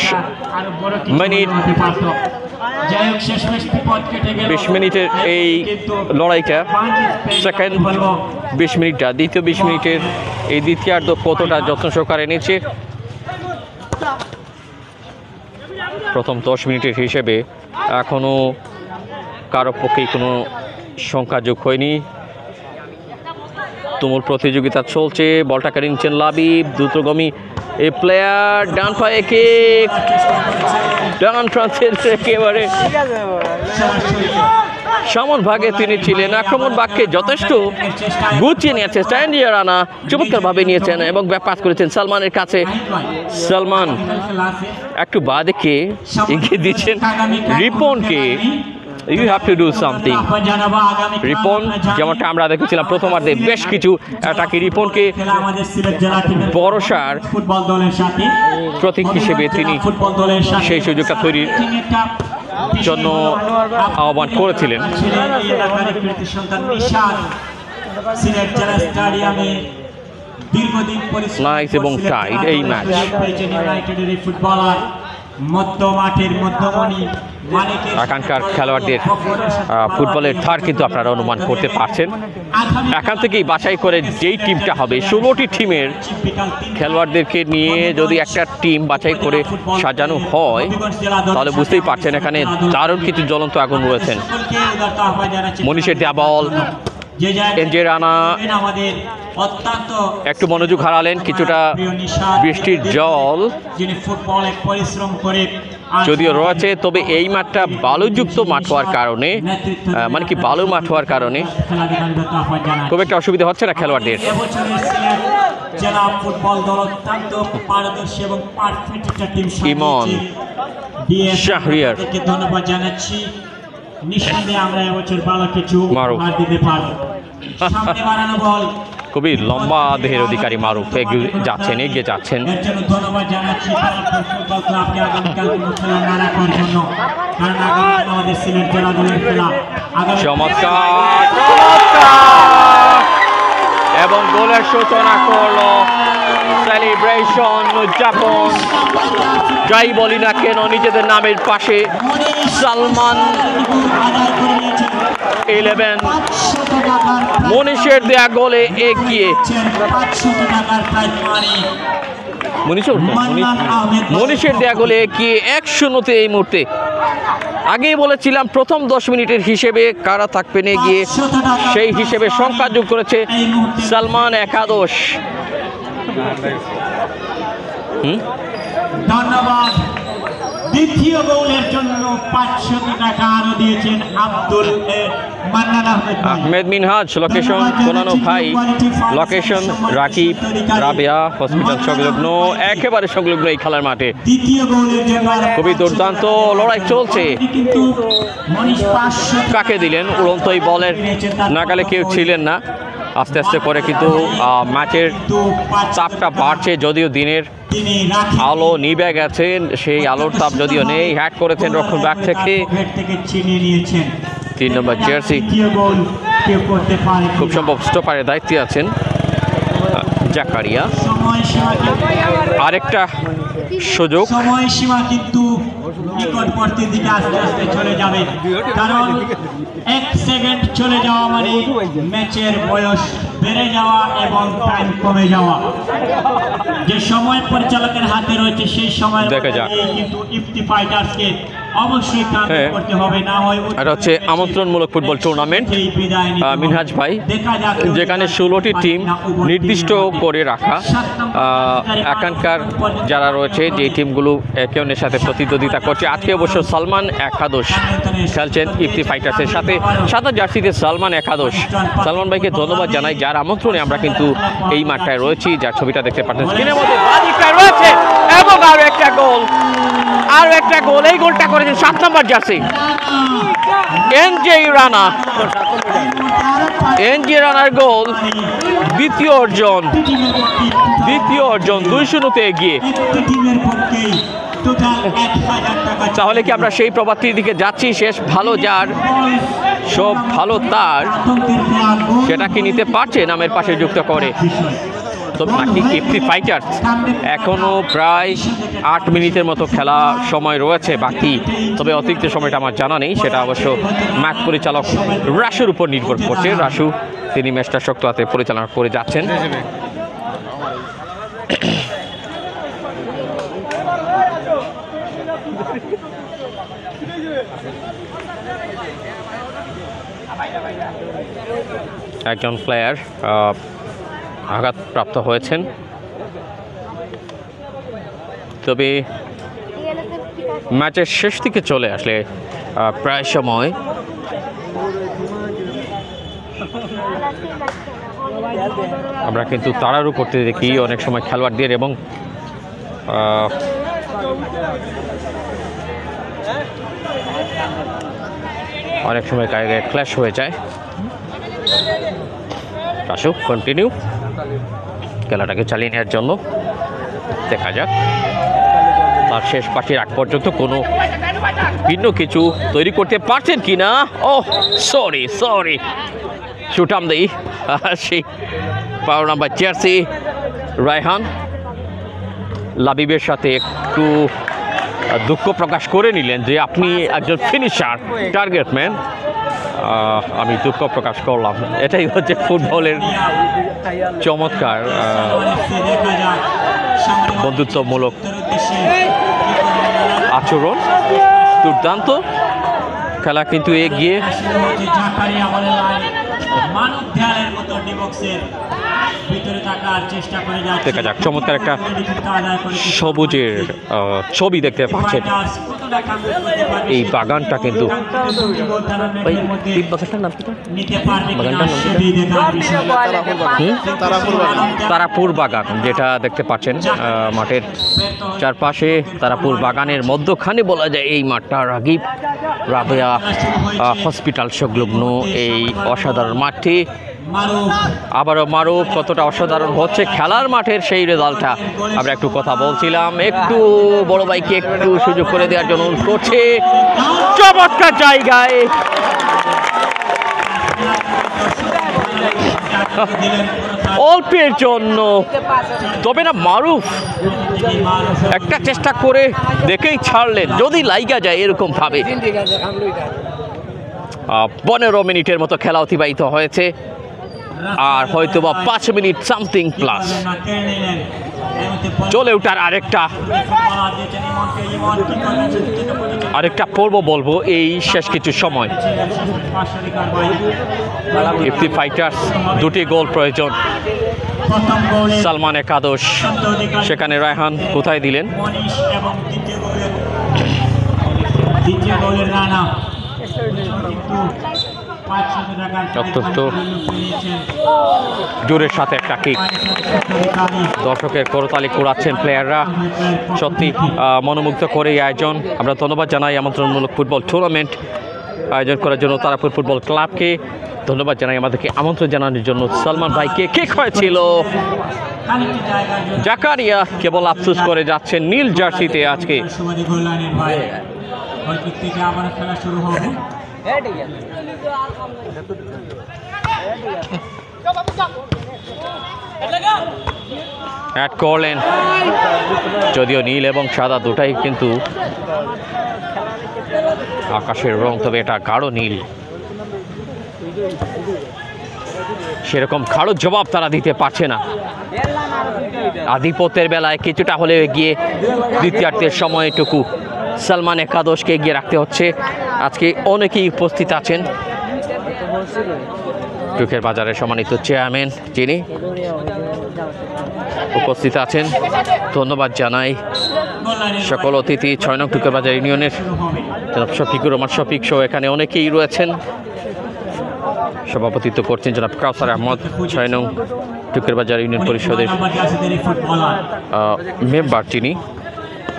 মিনিটের এই লড়াইটা, সেকেন্ড 20 মিনিটটা, দ্বিতীয় 20 মিনিটের এই দ্বিতীয়ার্ধ কতটা যত্ন সহকারে নিচ্ছে। প্রথম 10 মিনিটের হিসেবে এখনো কারো পক্ষেই কোনো সংখ্যা যোগ হয়নি। তুমুল প্রতিযোগিতা চলছে, বলটা কেড়ে নিচ্ছেন লাবিব, দ্রুতগামী এই প্লেয়ার, ডান পায়ে কিক, ডান প্রান্তের একেবারে সামন ভাগে তিনি ছিলেন। আক্রমণ বাক্যে যথেষ্ট গুছিয়ে নিয়েছে স্ট্যান্ডিয়া রানা, চমৎকার ভাবে নিয়েছেন এবং ব্যাপার করেছেন সালমানের কাছে। সালমান একটু বাঁদিকে এগিয়ে দিচ্ছেন রিপনকে। You have to do something. Ripon যেমনটা আমরা দেখেছিলাম প্রথমার্ধে বেশ কিছু অ্যাটাকে রিপনকে ভরসার প্রতীক হিসেবে তিনি সেই সুযোগটা তৈরির জন্য আহ্বান করেছিলেন। নাইস এবং টাইট এই ম্যাচ। এখানকার খেলোয়াড়দের ফুটবলের ধার কিন্তু আপনারা অনুমান করতে পারছেন। এখান থেকেই বাছাই করে যেই টিমটা হবে, 16টি টিমের খেলোয়াড়দেরকে নিয়ে যদি একটা টিম বাছাই করে সাজানো হয়, তাহলে বুঝতেই পারছেন এখানে দারুণ কিছু জ্বলন্ত আগুন রয়েছেন। মনীষের দেয়া বল, এনজে রানা আমাদের অত্যন্ত একটু মনোযোগ হারালেন, কিছুটা বৃষ্টির জল যিনি ফুটবলে পরিশ্রম করে যদিও রয়েছে, তবে এই মাঠটা বালুযুক্ত মাঠ হওয়ার কারণে মানে কি বালু মাঠ হওয়ার কারণে খুব একটা অসুবিধা হচ্ছে না খেলোয়াড়দের। জেলা ফুটবল দল অত্যন্ত পারদর্শী এবং পারফেক্ট একটা টিম ইমন শাহরিয়ার ধন্যবাদ জানাচ্ছি। নিঃসন্দেহে আমরা এবছর ভালো কিছু উপহার দিতে পারবো। সামনে বাড়ানো বল, খুবই লম্বা দেহের অধিকারী মারুফ এগিয়ে যাচ্ছেন। এর জন্য ধন্যবাদ জানাচ্ছি ফুটবল ক্লাবকে আগামীকাল কোনো খেলা না রাখার জন্য, কারণ আগামীকাল আমাদের সিলেট জেলা দলের খেলা। চমৎকার এবং গোলের সূচনা করলো সেলিব্রেশন উদযাপন, যাই বলি না কেন নিজেদের নামের পাশে সালমান 11 মনীষের দেয়া গোলে এগিয়ে। মনীষের দেয়া গোলে এগিয়ে 1-0 এই মুহূর্তে। আগেই বলেছিলাম প্রথম 10 মিনিটের হিসেবে কারা থাকবেন এগিয়ে, সেই হিসেবে সংখ্যা যোগ করেছে সালমান একাদশ। ধন্যবাদ। দ্বিতীয় গোলের জন্য 500 টাকা আরো দিয়েছেন আব্দুল মান্নান আহমেদ মিনহাজ, লোকেশন কোনানো ভাই, লোকেশন রাকিব রাবিয়া হসপিটাল সংলগ্ন, একেবারে সংলগ্ন এই খেলার মাঠে। দ্বিতীয় গোলের জন্য খুবই দুর্দান্ত লড়াই চলছে। কিন্তু মনীষ 500 কাকে দিলেন? উড়ন্ত এই বলের নাগালে কেউ ছিলেন না। আস্তে আস্তে করে কিন্তু ম্যাচের চাপটা বাড়ছে, যদিও দিনের আলো নিভে গেছে, সেই আলোর তাপ যদিও নেই। হ্যাক করেছেন রক্ষণ ব্যাক থেকে, 3 নম্বর জার্সি, খুব সম্ভব স্টপারের দায়িত্বে আছেন জাকারিয়া। আরেকটা সুযোগ, সময়সীমা কিন্তু নিকটবর্তীর দিকে আস্তে আস্তে চলে যাবে, কারণ 1 সেকেন্ড চলে যাওয়া মানে ম্যাচের বয়স বেড়ে যাওয়া এবং টাইম কমে যাওয়া। যে সময় পরিচালকের হাতে রয়েছে সেই সময় কিন্তু ইফতি ফাইটার্সকে অবশ্যই কাজ করতে হবে, না হয় এটা হচ্ছে আমন্ত্রণমূলক ফুটবল টুর্নামেন্ট মিনহাজ ভাই, যেখানে 16টি টিম নির্দিষ্ট করে রাখা। এখানকার যারা রয়েছে যে টিমগুলো একে অন্যের সাথে প্রতিদ্বন্দ্বিতা করছে, আজকে অবশ্য সালমান একাদশ খেলছেন ইফতি ফাইটার্সের সাথে। সাদা জার্সিতে সালমান একাদশ। সালমান ভাইকে ধন্যবাদ জানাই, যার আমন্ত্রণে আমরা কিন্তু এই মাঠটায় রয়েছি, যার ছবিটা দেখতে পাচ্ছেন স্ক্রিনের মধ্যে রয়েছে। এবং আরো একটা গোল, এই গোলটা করেছেন 7 নম্বর জার্সি এনজে রানা। এনজে রানার গোল, দ্বিতীয় অর্জন 2-0 এগিয়ে। তাহলে কি আমরা সেই প্রভাতির দিকে যাচ্ছি? শেষ ভালো যার সব ভালো তার, সেটা কি নিতে পারছে নামের পাশে যুক্ত করে? তবে বাকি ইফতি ফাইটার্স এখনো প্রায় 8 মিনিটের মতো খেলা সময় রয়েছে বাকি, তবে অতিরিক্ত সময়টা আমার জানা নেই, সেটা অবশ্য ম্যাচ পরিচালক রাসুর উপর নির্ভর করছে। রাসু তিনি ম্যাচটা শক্ত হাতে পরিচালনা করে যাচ্ছেন। একজন প্লেয়ার আঘাতপ্রাপ্ত হয়েছেন, তবে ম্যাচের শেষ দিকে চলে আসলে প্রায় সময় আমরা কিন্তু তাড়াহুড়ো করতে দেখি অনেক সময় খেলোয়াড়দের, এবং অনেক সময় গায়ে ক্ল্যাশ হয়ে যায়। আসুক কন্টিনিউ খেলাটাকে চালিয়ে নেওয়ার জন্য, দেখা যাক তার শেষ পাশের আগ পর্যন্ত কোনো ভিন্ন কিছু তৈরি করতে পারছেন কি না। ও সরি শুটাম দেই সেই 12 নম্বর জার্সি রায়হান লাবিবের সাথে একটু দুঃখ প্রকাশ করে নিলেন যে আপনি একজন ফিনিশার, টার্গেট ম্যান। আমি দুঃখ প্রকাশ করলাম। এটাই হচ্ছে ফুটবলের চমৎকার বন্ধুত্বমূলক আচরণ। দুর্দান্ত খেলা কিন্তু এগিয়ে মানব দেয়ালের মতো ডিবক্সের ভিতরে থাকার চেষ্টা করে যাচ্ছে। দেখা যাক চমৎকার একটা সবুজের ছবি দেখতে পাচ্ছেন। এই বাগানটা কিন্তু তারাপুর বাগান যেটা দেখতে পাচ্ছেন মাঠের চারপাশে তারাপুর বাগানের মধ্যখানে বলা যায় এই মাঠটা রাগিব রাবেয়া হসপিটাল সংলগ্ন এই অসাধারণ মাঠটি। আবারও মারুফ কতটা অসাধারণ হচ্ছে খেলার মাঠের সেই রেজাল্টটা আমরা একটু কথা বলছিলাম। একটু বড় ভাইকে একটু সুযোগ করে দেওয়ার জন্য অনুরোধ করছে। চমৎকার জায়গায় অল্পের জন্য, তবে না মারুফ একটা চেষ্টা করে দেখেই ছাড়লেন, যদি লাইগা যায় এরকম ভাবে। 15 মিনিটের মতো খেলা অতিবাহিত হয়েছে, আর হয়তো বা 5 মিনিট সামথিং প্লাস চলে ওঠার আরেকটা পর্ব বলবো এই শেষ কিছু সময়। ইফতি ফাইটার্স দুটি গোল প্রয়োজন। সালমান একাদশ, সেখানে রায়হান কোথায় দিলেন? অত্যন্ত জোরের সাথে একটা কিক, দর্শকের করতালি কুড়াচ্ছেন প্লেয়াররা। সত্যি মনোমুগ্ধ করে এই আয়োজন। আমরা ধন্যবাদ জানাই আমন্ত্রণমূলক ফুটবল টুর্নামেন্ট আয়োজন করার জন্য তারাপুর ফুটবল ক্লাবকে। ধন্যবাদ জানাই আমাদেরকে আমন্ত্রণ জানানোর জন্য সালমান ভাইকে। কিক হয়েছিল, জাকারিয়া কেবল আফসোস করে যাচ্ছেন নীল জার্সিতে আজকে। অ্যাড করলেন, যদিও নীল এবং সাদা দুটাই কিন্তু আকাশের রং, তবে এটা গাঢ় নীল। সেরকম গাঢ় জবাব তারা দিতে পারছে না। আধিপত্যের বেলায় কিছুটা হলে এগিয়ে দ্বিতীয়ার্ধের সময়টুকু সালমান একাদশকে এগিয়ে রাখতে হচ্ছে। আজকে অনেকেই উপস্থিত আছেন। টুকের বাজারের সম্মানিত চেয়ারম্যান যিনি উপস্থিত আছেন, ধন্যবাদ জানাই সকল অতিথি। 6 নং টুকের বাজার ইউনিয়নের জনাব শফিকুর রহমান শফিক সহ এখানে অনেকেই রয়েছেন। সভাপতিত্ব করছেন জনাব কাউসার আহমদ, 6 নং টুকের বাজার ইউনিয়ন পরিষদের মেম্বার যিনি।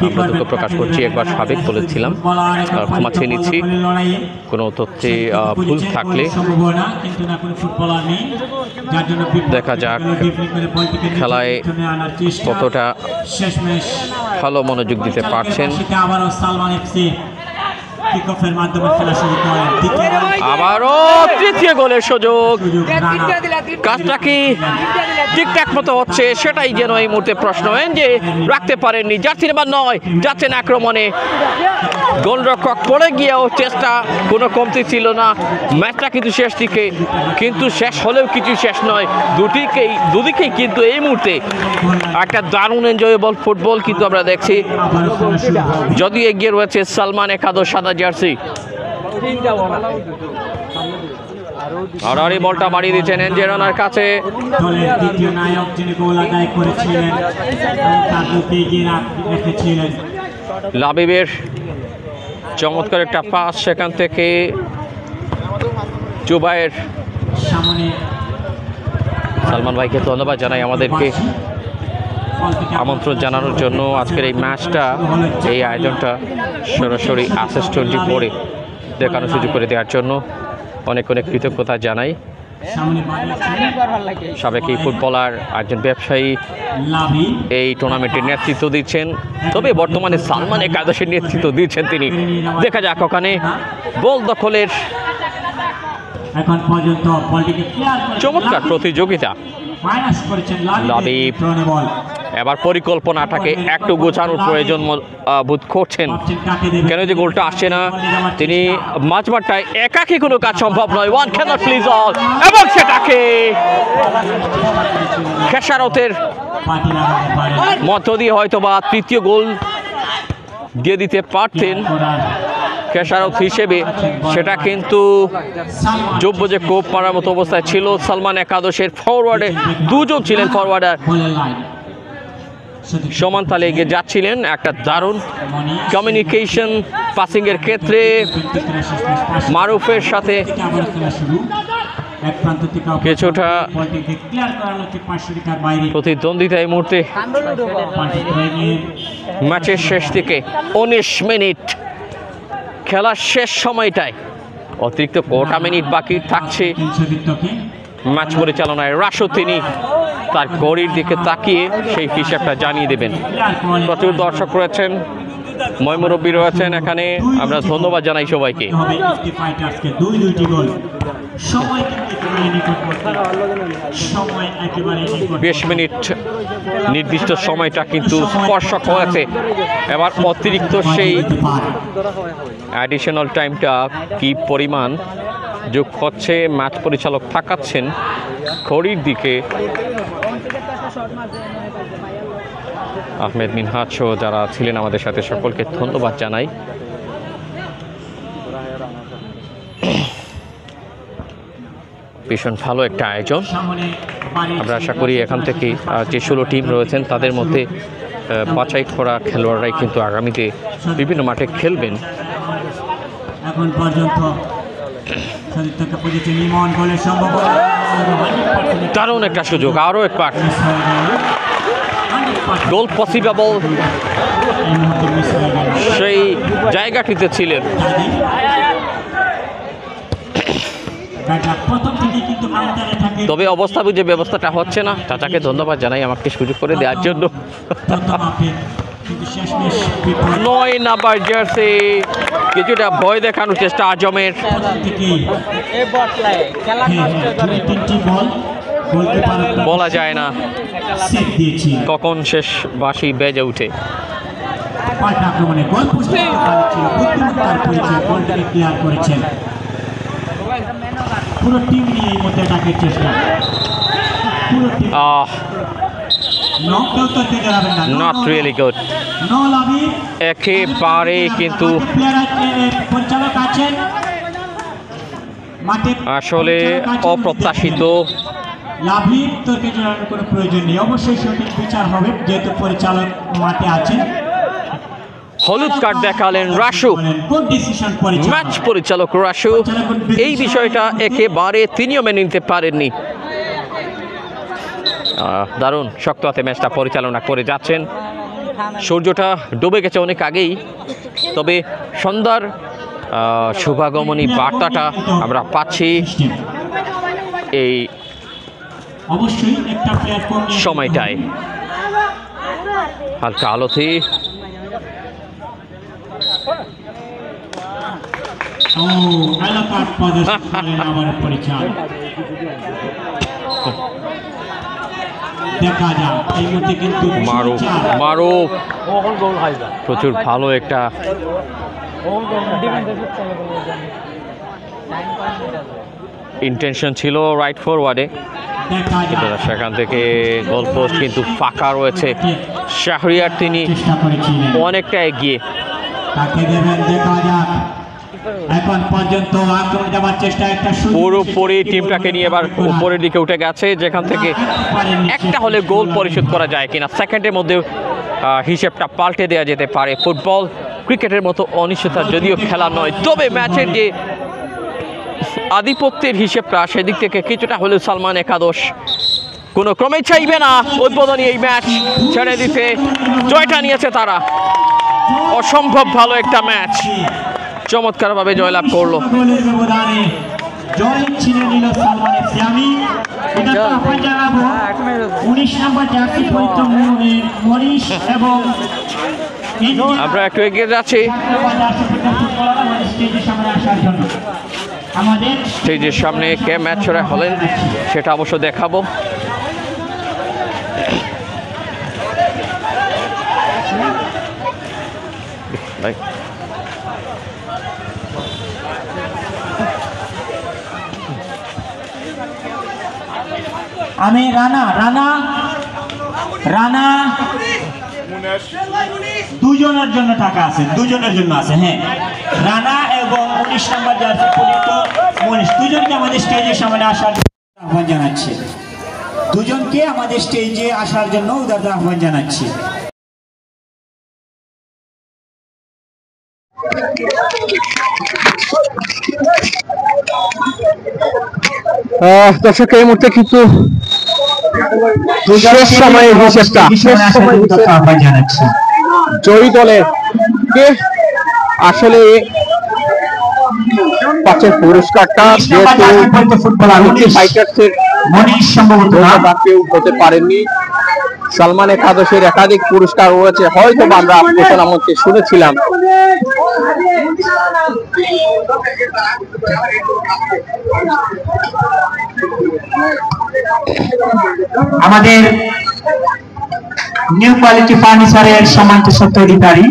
আমরা দুঃখ প্রকাশ করছি, একবার সাবেক বলেছিলাম, ক্ষমা চেয়ে নিচ্ছি কোনো তথ্যে ভুল থাকলে। দেখা যাক খেলায় কতটা ভালো মনোযোগ দিতে পারছেন। আবারও তৃতীয় গোলের সুযোগ। কাজটা কি ঠিকঠাক মতো হচ্ছে সেটাই যেন এই মুহূর্তে প্রশ্ন। যে রাখতে পারেননি, জার্সি নাম্বার 9 যাচ্ছেন আক্রমণে। গোলরক্ষক পড়ে গিয়েও চেষ্টা কোনো কমতি ছিল না। ম্যাচটা কিন্তু শেষ দিকে, কিন্তু শেষ হলেও কিছু শেষ নয়। দুদিকেই কিন্তু এই মুহূর্তে একটা দারুণ এনজয়েবল ফুটবল কিন্তু আমরা দেখছি। যদিও এগিয়ে রয়েছে সালমান একাদশ সাদা জার্সি। আর এই বলটা বাড়িয়ে দিচ্ছেন এনজেরানার কাছে। লাবিবের চমৎকার একটা পাস, সেখান থেকে জুবায়ের। সালমান ভাইকে ধন্যবাদ জানাই আমাদেরকে আমন্ত্রণ জানানোর জন্য। আজকের এই ম্যাচটা, এই আয়োজনটা সরাসরি ASES 24 দেখানোর সুযোগ করে দেওয়ার জন্য অনেক অনেক কৃতজ্ঞতা জানাই। সাবেক এই ফুটবলার, একজন ব্যবসায়ী এই টুর্নামেন্টের নেতৃত্ব দিচ্ছেন, তবে বর্তমানে সালমান একাদশের নেতৃত্ব দিচ্ছেন তিনি। দেখা যাক ওখানে বল দখলের চমৎকার প্রতিযোগিতা। লাবিব এবার পরিকল্পনাটাকে একটু গোছানোর প্রয়োজন বোধ করছেন। কেন যে গোলটা আসছে না, তিনি মাঝমাঠটায় একাকি কোনো কাজ সম্ভব নয়। ওয়ান ক্যানট প্লিজ অল, এবং সেটাকে খেসারতের মধ্য দিয়ে হয়তো বা তৃতীয় গোল দিয়ে দিতে পারতেন। খেসারত হিসেবে সেটা কিন্তু যোগ্য যে কোপ মারার মতো অবস্থায় ছিল। সালমান একাদশের ফরওয়ার্ডে দুজন ছিলেন ফরওয়ার্ডার, সমান তালে এগিয়ে যাচ্ছিলেন। একটা দারুণ কমিউনিকেশন পাসিংয়ের ক্ষেত্রে মারুফের সাথে কিছুটা প্রতিদ্বন্দ্বিতা এই মুহূর্তে ম্যাচের শেষ দিকে 19 মিনিট খেলার শেষ সময়টায় অতিরিক্ত কটা মিনিট বাকি থাকছে। ম্যাচ পরিচালনায় রাশু তিনি তার ঘড়ির দিকে তাকিয়ে সেই হিসাবটা জানিয়ে দেবেন। প্রচুর দর্শক রয়েছেন, ময়মুরব্বী রয়েছেন এখানে, আমরা ধন্যবাদ জানাই সবাইকে। 20 মিনিট নির্দিষ্ট সময়টা কিন্তু স্পর্শক হয়েছে। এবার অতিরিক্ত সেই অ্যাডিশনাল টাইমটা কি পরিমাণ যোগ হচ্ছে, ম্যাচ পরিচালক থাকাচ্ছেন ঘড়ির দিকে। আহমেদ মিনহাজ সহ যারা ছিলেন আমাদের সাথে সকলকে ধন্যবাদ জানাই। ভীষণ ভালো একটা আয়োজন। আমরা আশা করি এখান থেকে যে 16 টিম রয়েছেন তাদের মধ্যে বাছাই করা খেলোয়াড়রাই কিন্তু আগামীতে বিভিন্ন মাঠে খেলবেন। এখন পর্যন্ত দারুণ একটা সুযোগ, আরও একবার গোল পসিবল সেই জায়গাটিতে ছিলেন। তবে অবস্থা বুঝে ব্যবস্থাটা হচ্ছে না, চাচাকে ধন্যবাদ জানাই আমাকে সুযোগ করে দেওয়ার জন্য। 9 নাম্বার জার্সি, কিছুটা ভয় দেখানোর চেষ্টা আজমের। বলা যায় না কখন শেষ বাঁশি বেজে উঠে। পুরো টিম নিয়ে এই মধ্যে ডাকের চেষ্টা, নট রিয়েলি গুড, একেবারে কিন্তু আসলে অপ্রত্যাশিত। লাভির তর্কে জড়ানোর কোনো প্রয়োজন নেই, অবশ্যই সঠিক বিচার হবে যেহেতু পরিচালক মাঠে আছেন। হলুদ কার্ড দেখালেন রাশু, ম্যাচ পরিচালক রাশু। এই বিষয়টা একেবারে তিনিও মেনে নিতে পারেননি। দারুণ শক্ত হাতে ম্যাচটা পরিচালনা করে যাচ্ছেন। সূর্যটা ডুবে গেছে অনেক আগেই, তবে সন্ধ্যার শুভাগমনী বার্তাটা আমরা পাচ্ছি এই সময়টায়। হালকা আলোতে প্রচুর ভালো একটা ইন্টেনশন ছিল রাইট ফরওয়ার্ডে, সেখান থেকে গোল পোস্ট কিন্তু ফাঁকা রয়েছে। শাহরিয়ার তিনি অনেকটা এগিয়ে, এখন পর্যন্ত আক্রমণ যাওয়ার চেষ্টা, একটা পুরোপুরি টিমটাকে নিয়ে এবার উপরের দিকে উঠে গেছে, যেখান থেকে একটা হলে গোল পরিশোধ করা যায় কিনা। সেকেন্ডের মধ্যে হিসেবটা পাল্টে দেওয়া যেতে পারে। ফুটবল ক্রিকেটের মতো অনিশ্চয়তা যদিও খেলা নয়, তবে ম্যাচের যে আধিপত্যের হিসেবটা সেদিক থেকে কিছুটা হলেও সালমান একাদশ কোনো ক্রমে চাইবে না উদ্বোধনী এই ম্যাচ ছেড়ে দিতে। জয়টা নিয়েছে তারা, অসম্ভব ভালো একটা ম্যাচ, চমৎকারভাবে জয়লাভ করলো। আমরা একটু এগিয়ে যাচ্ছি, স্টেজের সামনে কে ম্যাচ ছড়া হলেন সেটা অবশ্য দেখাবো। আমি রানা রানা রানা দুজনের জন্য টাকা আছে, দুজনের জন্য আছে। হ্যাঁ, রানা এবং 19 নম্বর জার্সি পরিহিত মনীষ, দুজনকে আমাদের স্টেজের সামনে আসার আহ্বান জানাচ্ছি। দুজনকে আমাদের স্টেজে আসার জন্য উদারতা আহ্বান জানাচ্ছি। দর্শক এই মুহূর্তে কিন্তু শেষ সময়ের হিসেবটা আহ্বান জানাচ্ছি। জয়ী দলের কে আসলে পাঁচের পুরস্কারটা মনীষ সম্ভবত কেউ হতে পারেননি। সালমান একাদশের একাধিক পুরস্কার রয়েছে, হয়তো আমরা ঘোষণা মঞ্চে শুনেছিলাম। আমাদের নিউ কোয়ালিটি ফার্নিচারের সম্মানিত স্বত্বাধিকারী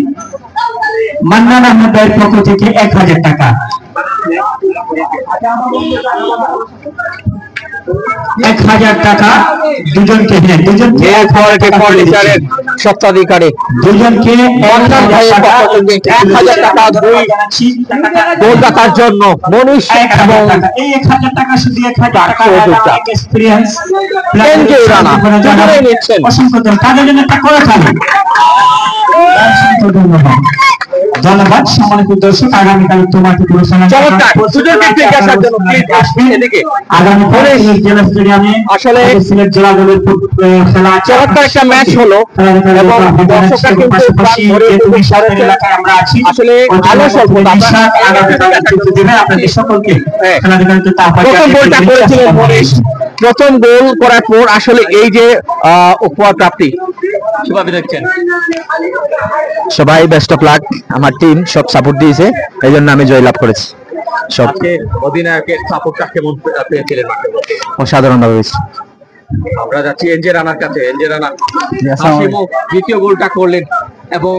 মান্নান আহমেদ ভাইয়ের পক্ষ থেকে 1000 টাকা। 1000 টাকা দুজনকে, দুজনকে ফার্নিচারের স্বত্বাধিকারী দুজনকে 1000 টাকা গোলদাতার জন্য মনীষ এবং এই 1000 টাকা শুধু 1000 টাকা এক্সপেরিয়েন্স রানা দুজনেই নিচ্ছেন। অসংখ্য তাদের জন্য একটা করে থাকি। ধন্যবাদ সম্মানিত দর্শক। আগামীকাল তোমাকে জেলা স্টেডিয়ামে আসলে সিলেট জেলা দলের খেলা চমৎকার একটা ম্যাচ হলো এবং দর্শকরা কিন্তু আমরা আছি আসলে আলো স্বল্প আপনাদের সকলকে প্রথম গোল করার পর আসলে এই যে উপহার প্রাপ্তি কিভাবে দেখছেন? সবাই বেস্ট অফ লাক, আমার টিম সব সাপোর্ট দিয়েছে, এই জন্য আমি জয়লাভ করেছি। সব অধিনায়কের সাপোর্টটা কেমন পেয়েছিলেন? অসাধারণ ভাবে হয়েছে। আমরা যাচ্ছি এনজে রানার কাছে। এনজে রানা দ্বিতীয় গোলটা করলেন এবং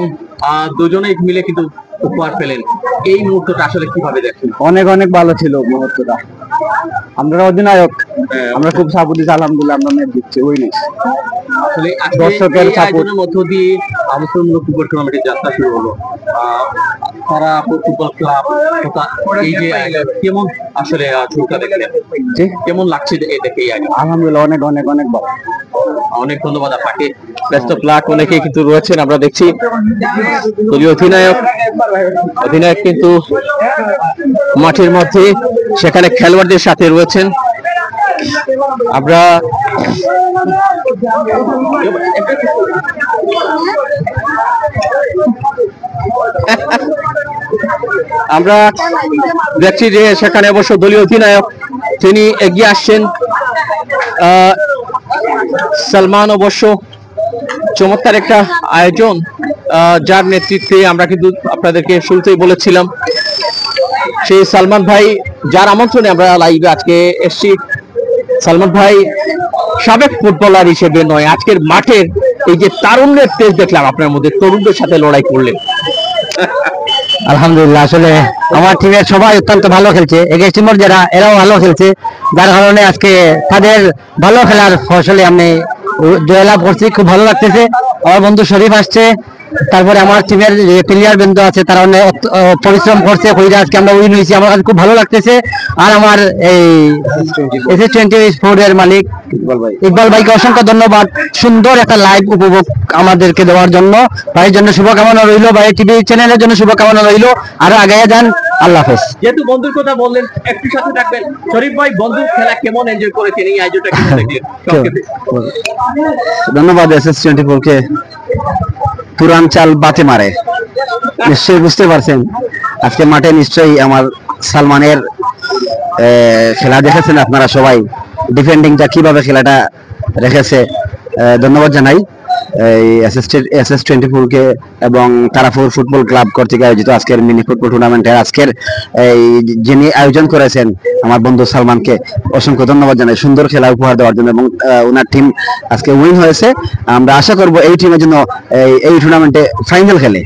দুজনেই মিলে কিন্তু উপহার পেলেন। এই মুহূর্তটা আসলে কিভাবে দেখছেন? অনেক অনেক ভালো ছিল মুহূর্তটা। আমরা অধিনায়ক, আমরা খুব সাপোর্ট দিচ্ছি, আলহামদুলিল্লাহ আমরা ম্যাচ জিতছি। ওই নেই আসলে দর্শকের সাপোর্টের মধ্য দিয়ে আমন্ত্রণমূলক ফুটবল টুর্নামেন্টের যাত্রা শুরু হলো। তারা ফুটবল ক্লাব এই যে কেমন আসলে শুরুটা দেখলেন, কেমন লাগছে দেখে? আলহামদুলিল্লাহ অনেক অনেক অনেক ভালো। অনেক ধন্যবাদ আপনাকে। Best of luck. অনেকেই কিন্তু রয়েছেন, আমরা দেখছি দলীয় অধিনায়ক কিন্তু মাঠের মধ্যে, সেখানে খেলোয়াড়দের সাথে রয়েছেন। আমরা আমরা দেখছি যে সেখানে অবশ্য দলীয় অধিনায়ক তিনি এগিয়ে আসছেন। সালমান অবশ্য চমৎকার একটা আয়োজন, যার নেতৃত্বে আমরা কিন্তু আপনাদেরকে শুরুতেই বলেছিলাম, সেই সালমান ভাই যার আমন্ত্রণে আমরা লাইভে আজকে এসেছি। সালমান ভাই সাবেক ফুটবলার হিসেবে নয়, আজকের মাঠের এই যে তারুণ্যের তেজ দেখলাম আপনার মধ্যে, তরুণদের সাথে লড়াই করলেন। আলহামদুলিল্লাহ, আসলে আমার টিমের সবাই অত্যন্ত ভালো খেলছে, এগেস্ট টিমের যারা এরাও ভালো খেলছে, যার কারণে আজকে তাদের ভালো খেলার ফসলে আমি জয়লাভ করছি। খুব ভালো লাগতেছে। আমার বন্ধু শরীফ আসছে, তারপরে আমার টিমের যে প্লেয়ার বৃন্দ আছে তারা অনেক পরিশ্রম করছে, আজকে আমরা উইন হয়েছি, আমার কাছে খুব ভালো লাগতেছে। আর আমার এই SS24 এর মালিক ইকবাল ভাইকে অসংখ্য ধন্যবাদ, সুন্দর একটা লাইভ উপভোগ আমাদেরকে দেওয়ার জন্য। ভাইয়ের জন্য শুভকামনা রইল, ভাইয়ের টিভি চ্যানেলের জন্য শুভকামনা রইল, আরো আগে যান। আল্লাহ হাফেজ। যেহেতু বন্ধুর কথা বললেন, একটু সাথে থাকবেন। শরীফ ভাই, বন্ধুর খেলা কেমন এনজয় করেছেন? এই আয়োজনটা কেমন দেখলেন? ধন্যবাদ SS24 কে। পুরান চাল বাতে মারে, নিশ্চয়ই বুঝতে পারছেন। আজকে মাঠে নিশ্চয়ই আমার সালমানের খেলা দেখেছেন আপনারা সবাই, ডিফেন্ডিংটা কিভাবে খেলাটা রেখেছে। ধন্যবাদ জানাই এই SS24 কে এবং তারাপুর ফুটবল ক্লাব কর্তৃক আয়োজিত আজকের মিনি ফুটবল টুর্নামেন্টের আজকের এই যিনি আয়োজন করেছেন আমার বন্ধু সালমানকে অসংখ্য ধন্যবাদ জানাই সুন্দর খেলা উপহার দেওয়ার জন্য, এবং ওনার টিম আজকে উইন হয়েছে। আমরা আশা করব এই টিমের জন্য এই টুর্নামেন্টে ফাইনাল খেলে।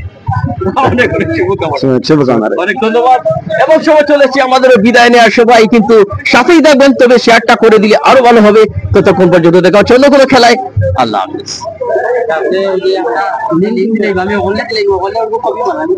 অনেক ধন্যবাদ এবং সময় চলেছে আমাদের বিদায় নেওয়ার। সবাই কিন্তু সাথেই থাকবেন, তবে শেয়ারটা করে দিলে আরো ভালো হবে। ততক্ষণ পর্যন্ত দেখা হচ্ছে অন্য কোনো খেলায়। আল্লাহ হাফেজ। তাতে আমরা লিখতে লাগবে আমি অনেক লিখবো বলে কপি বানাবো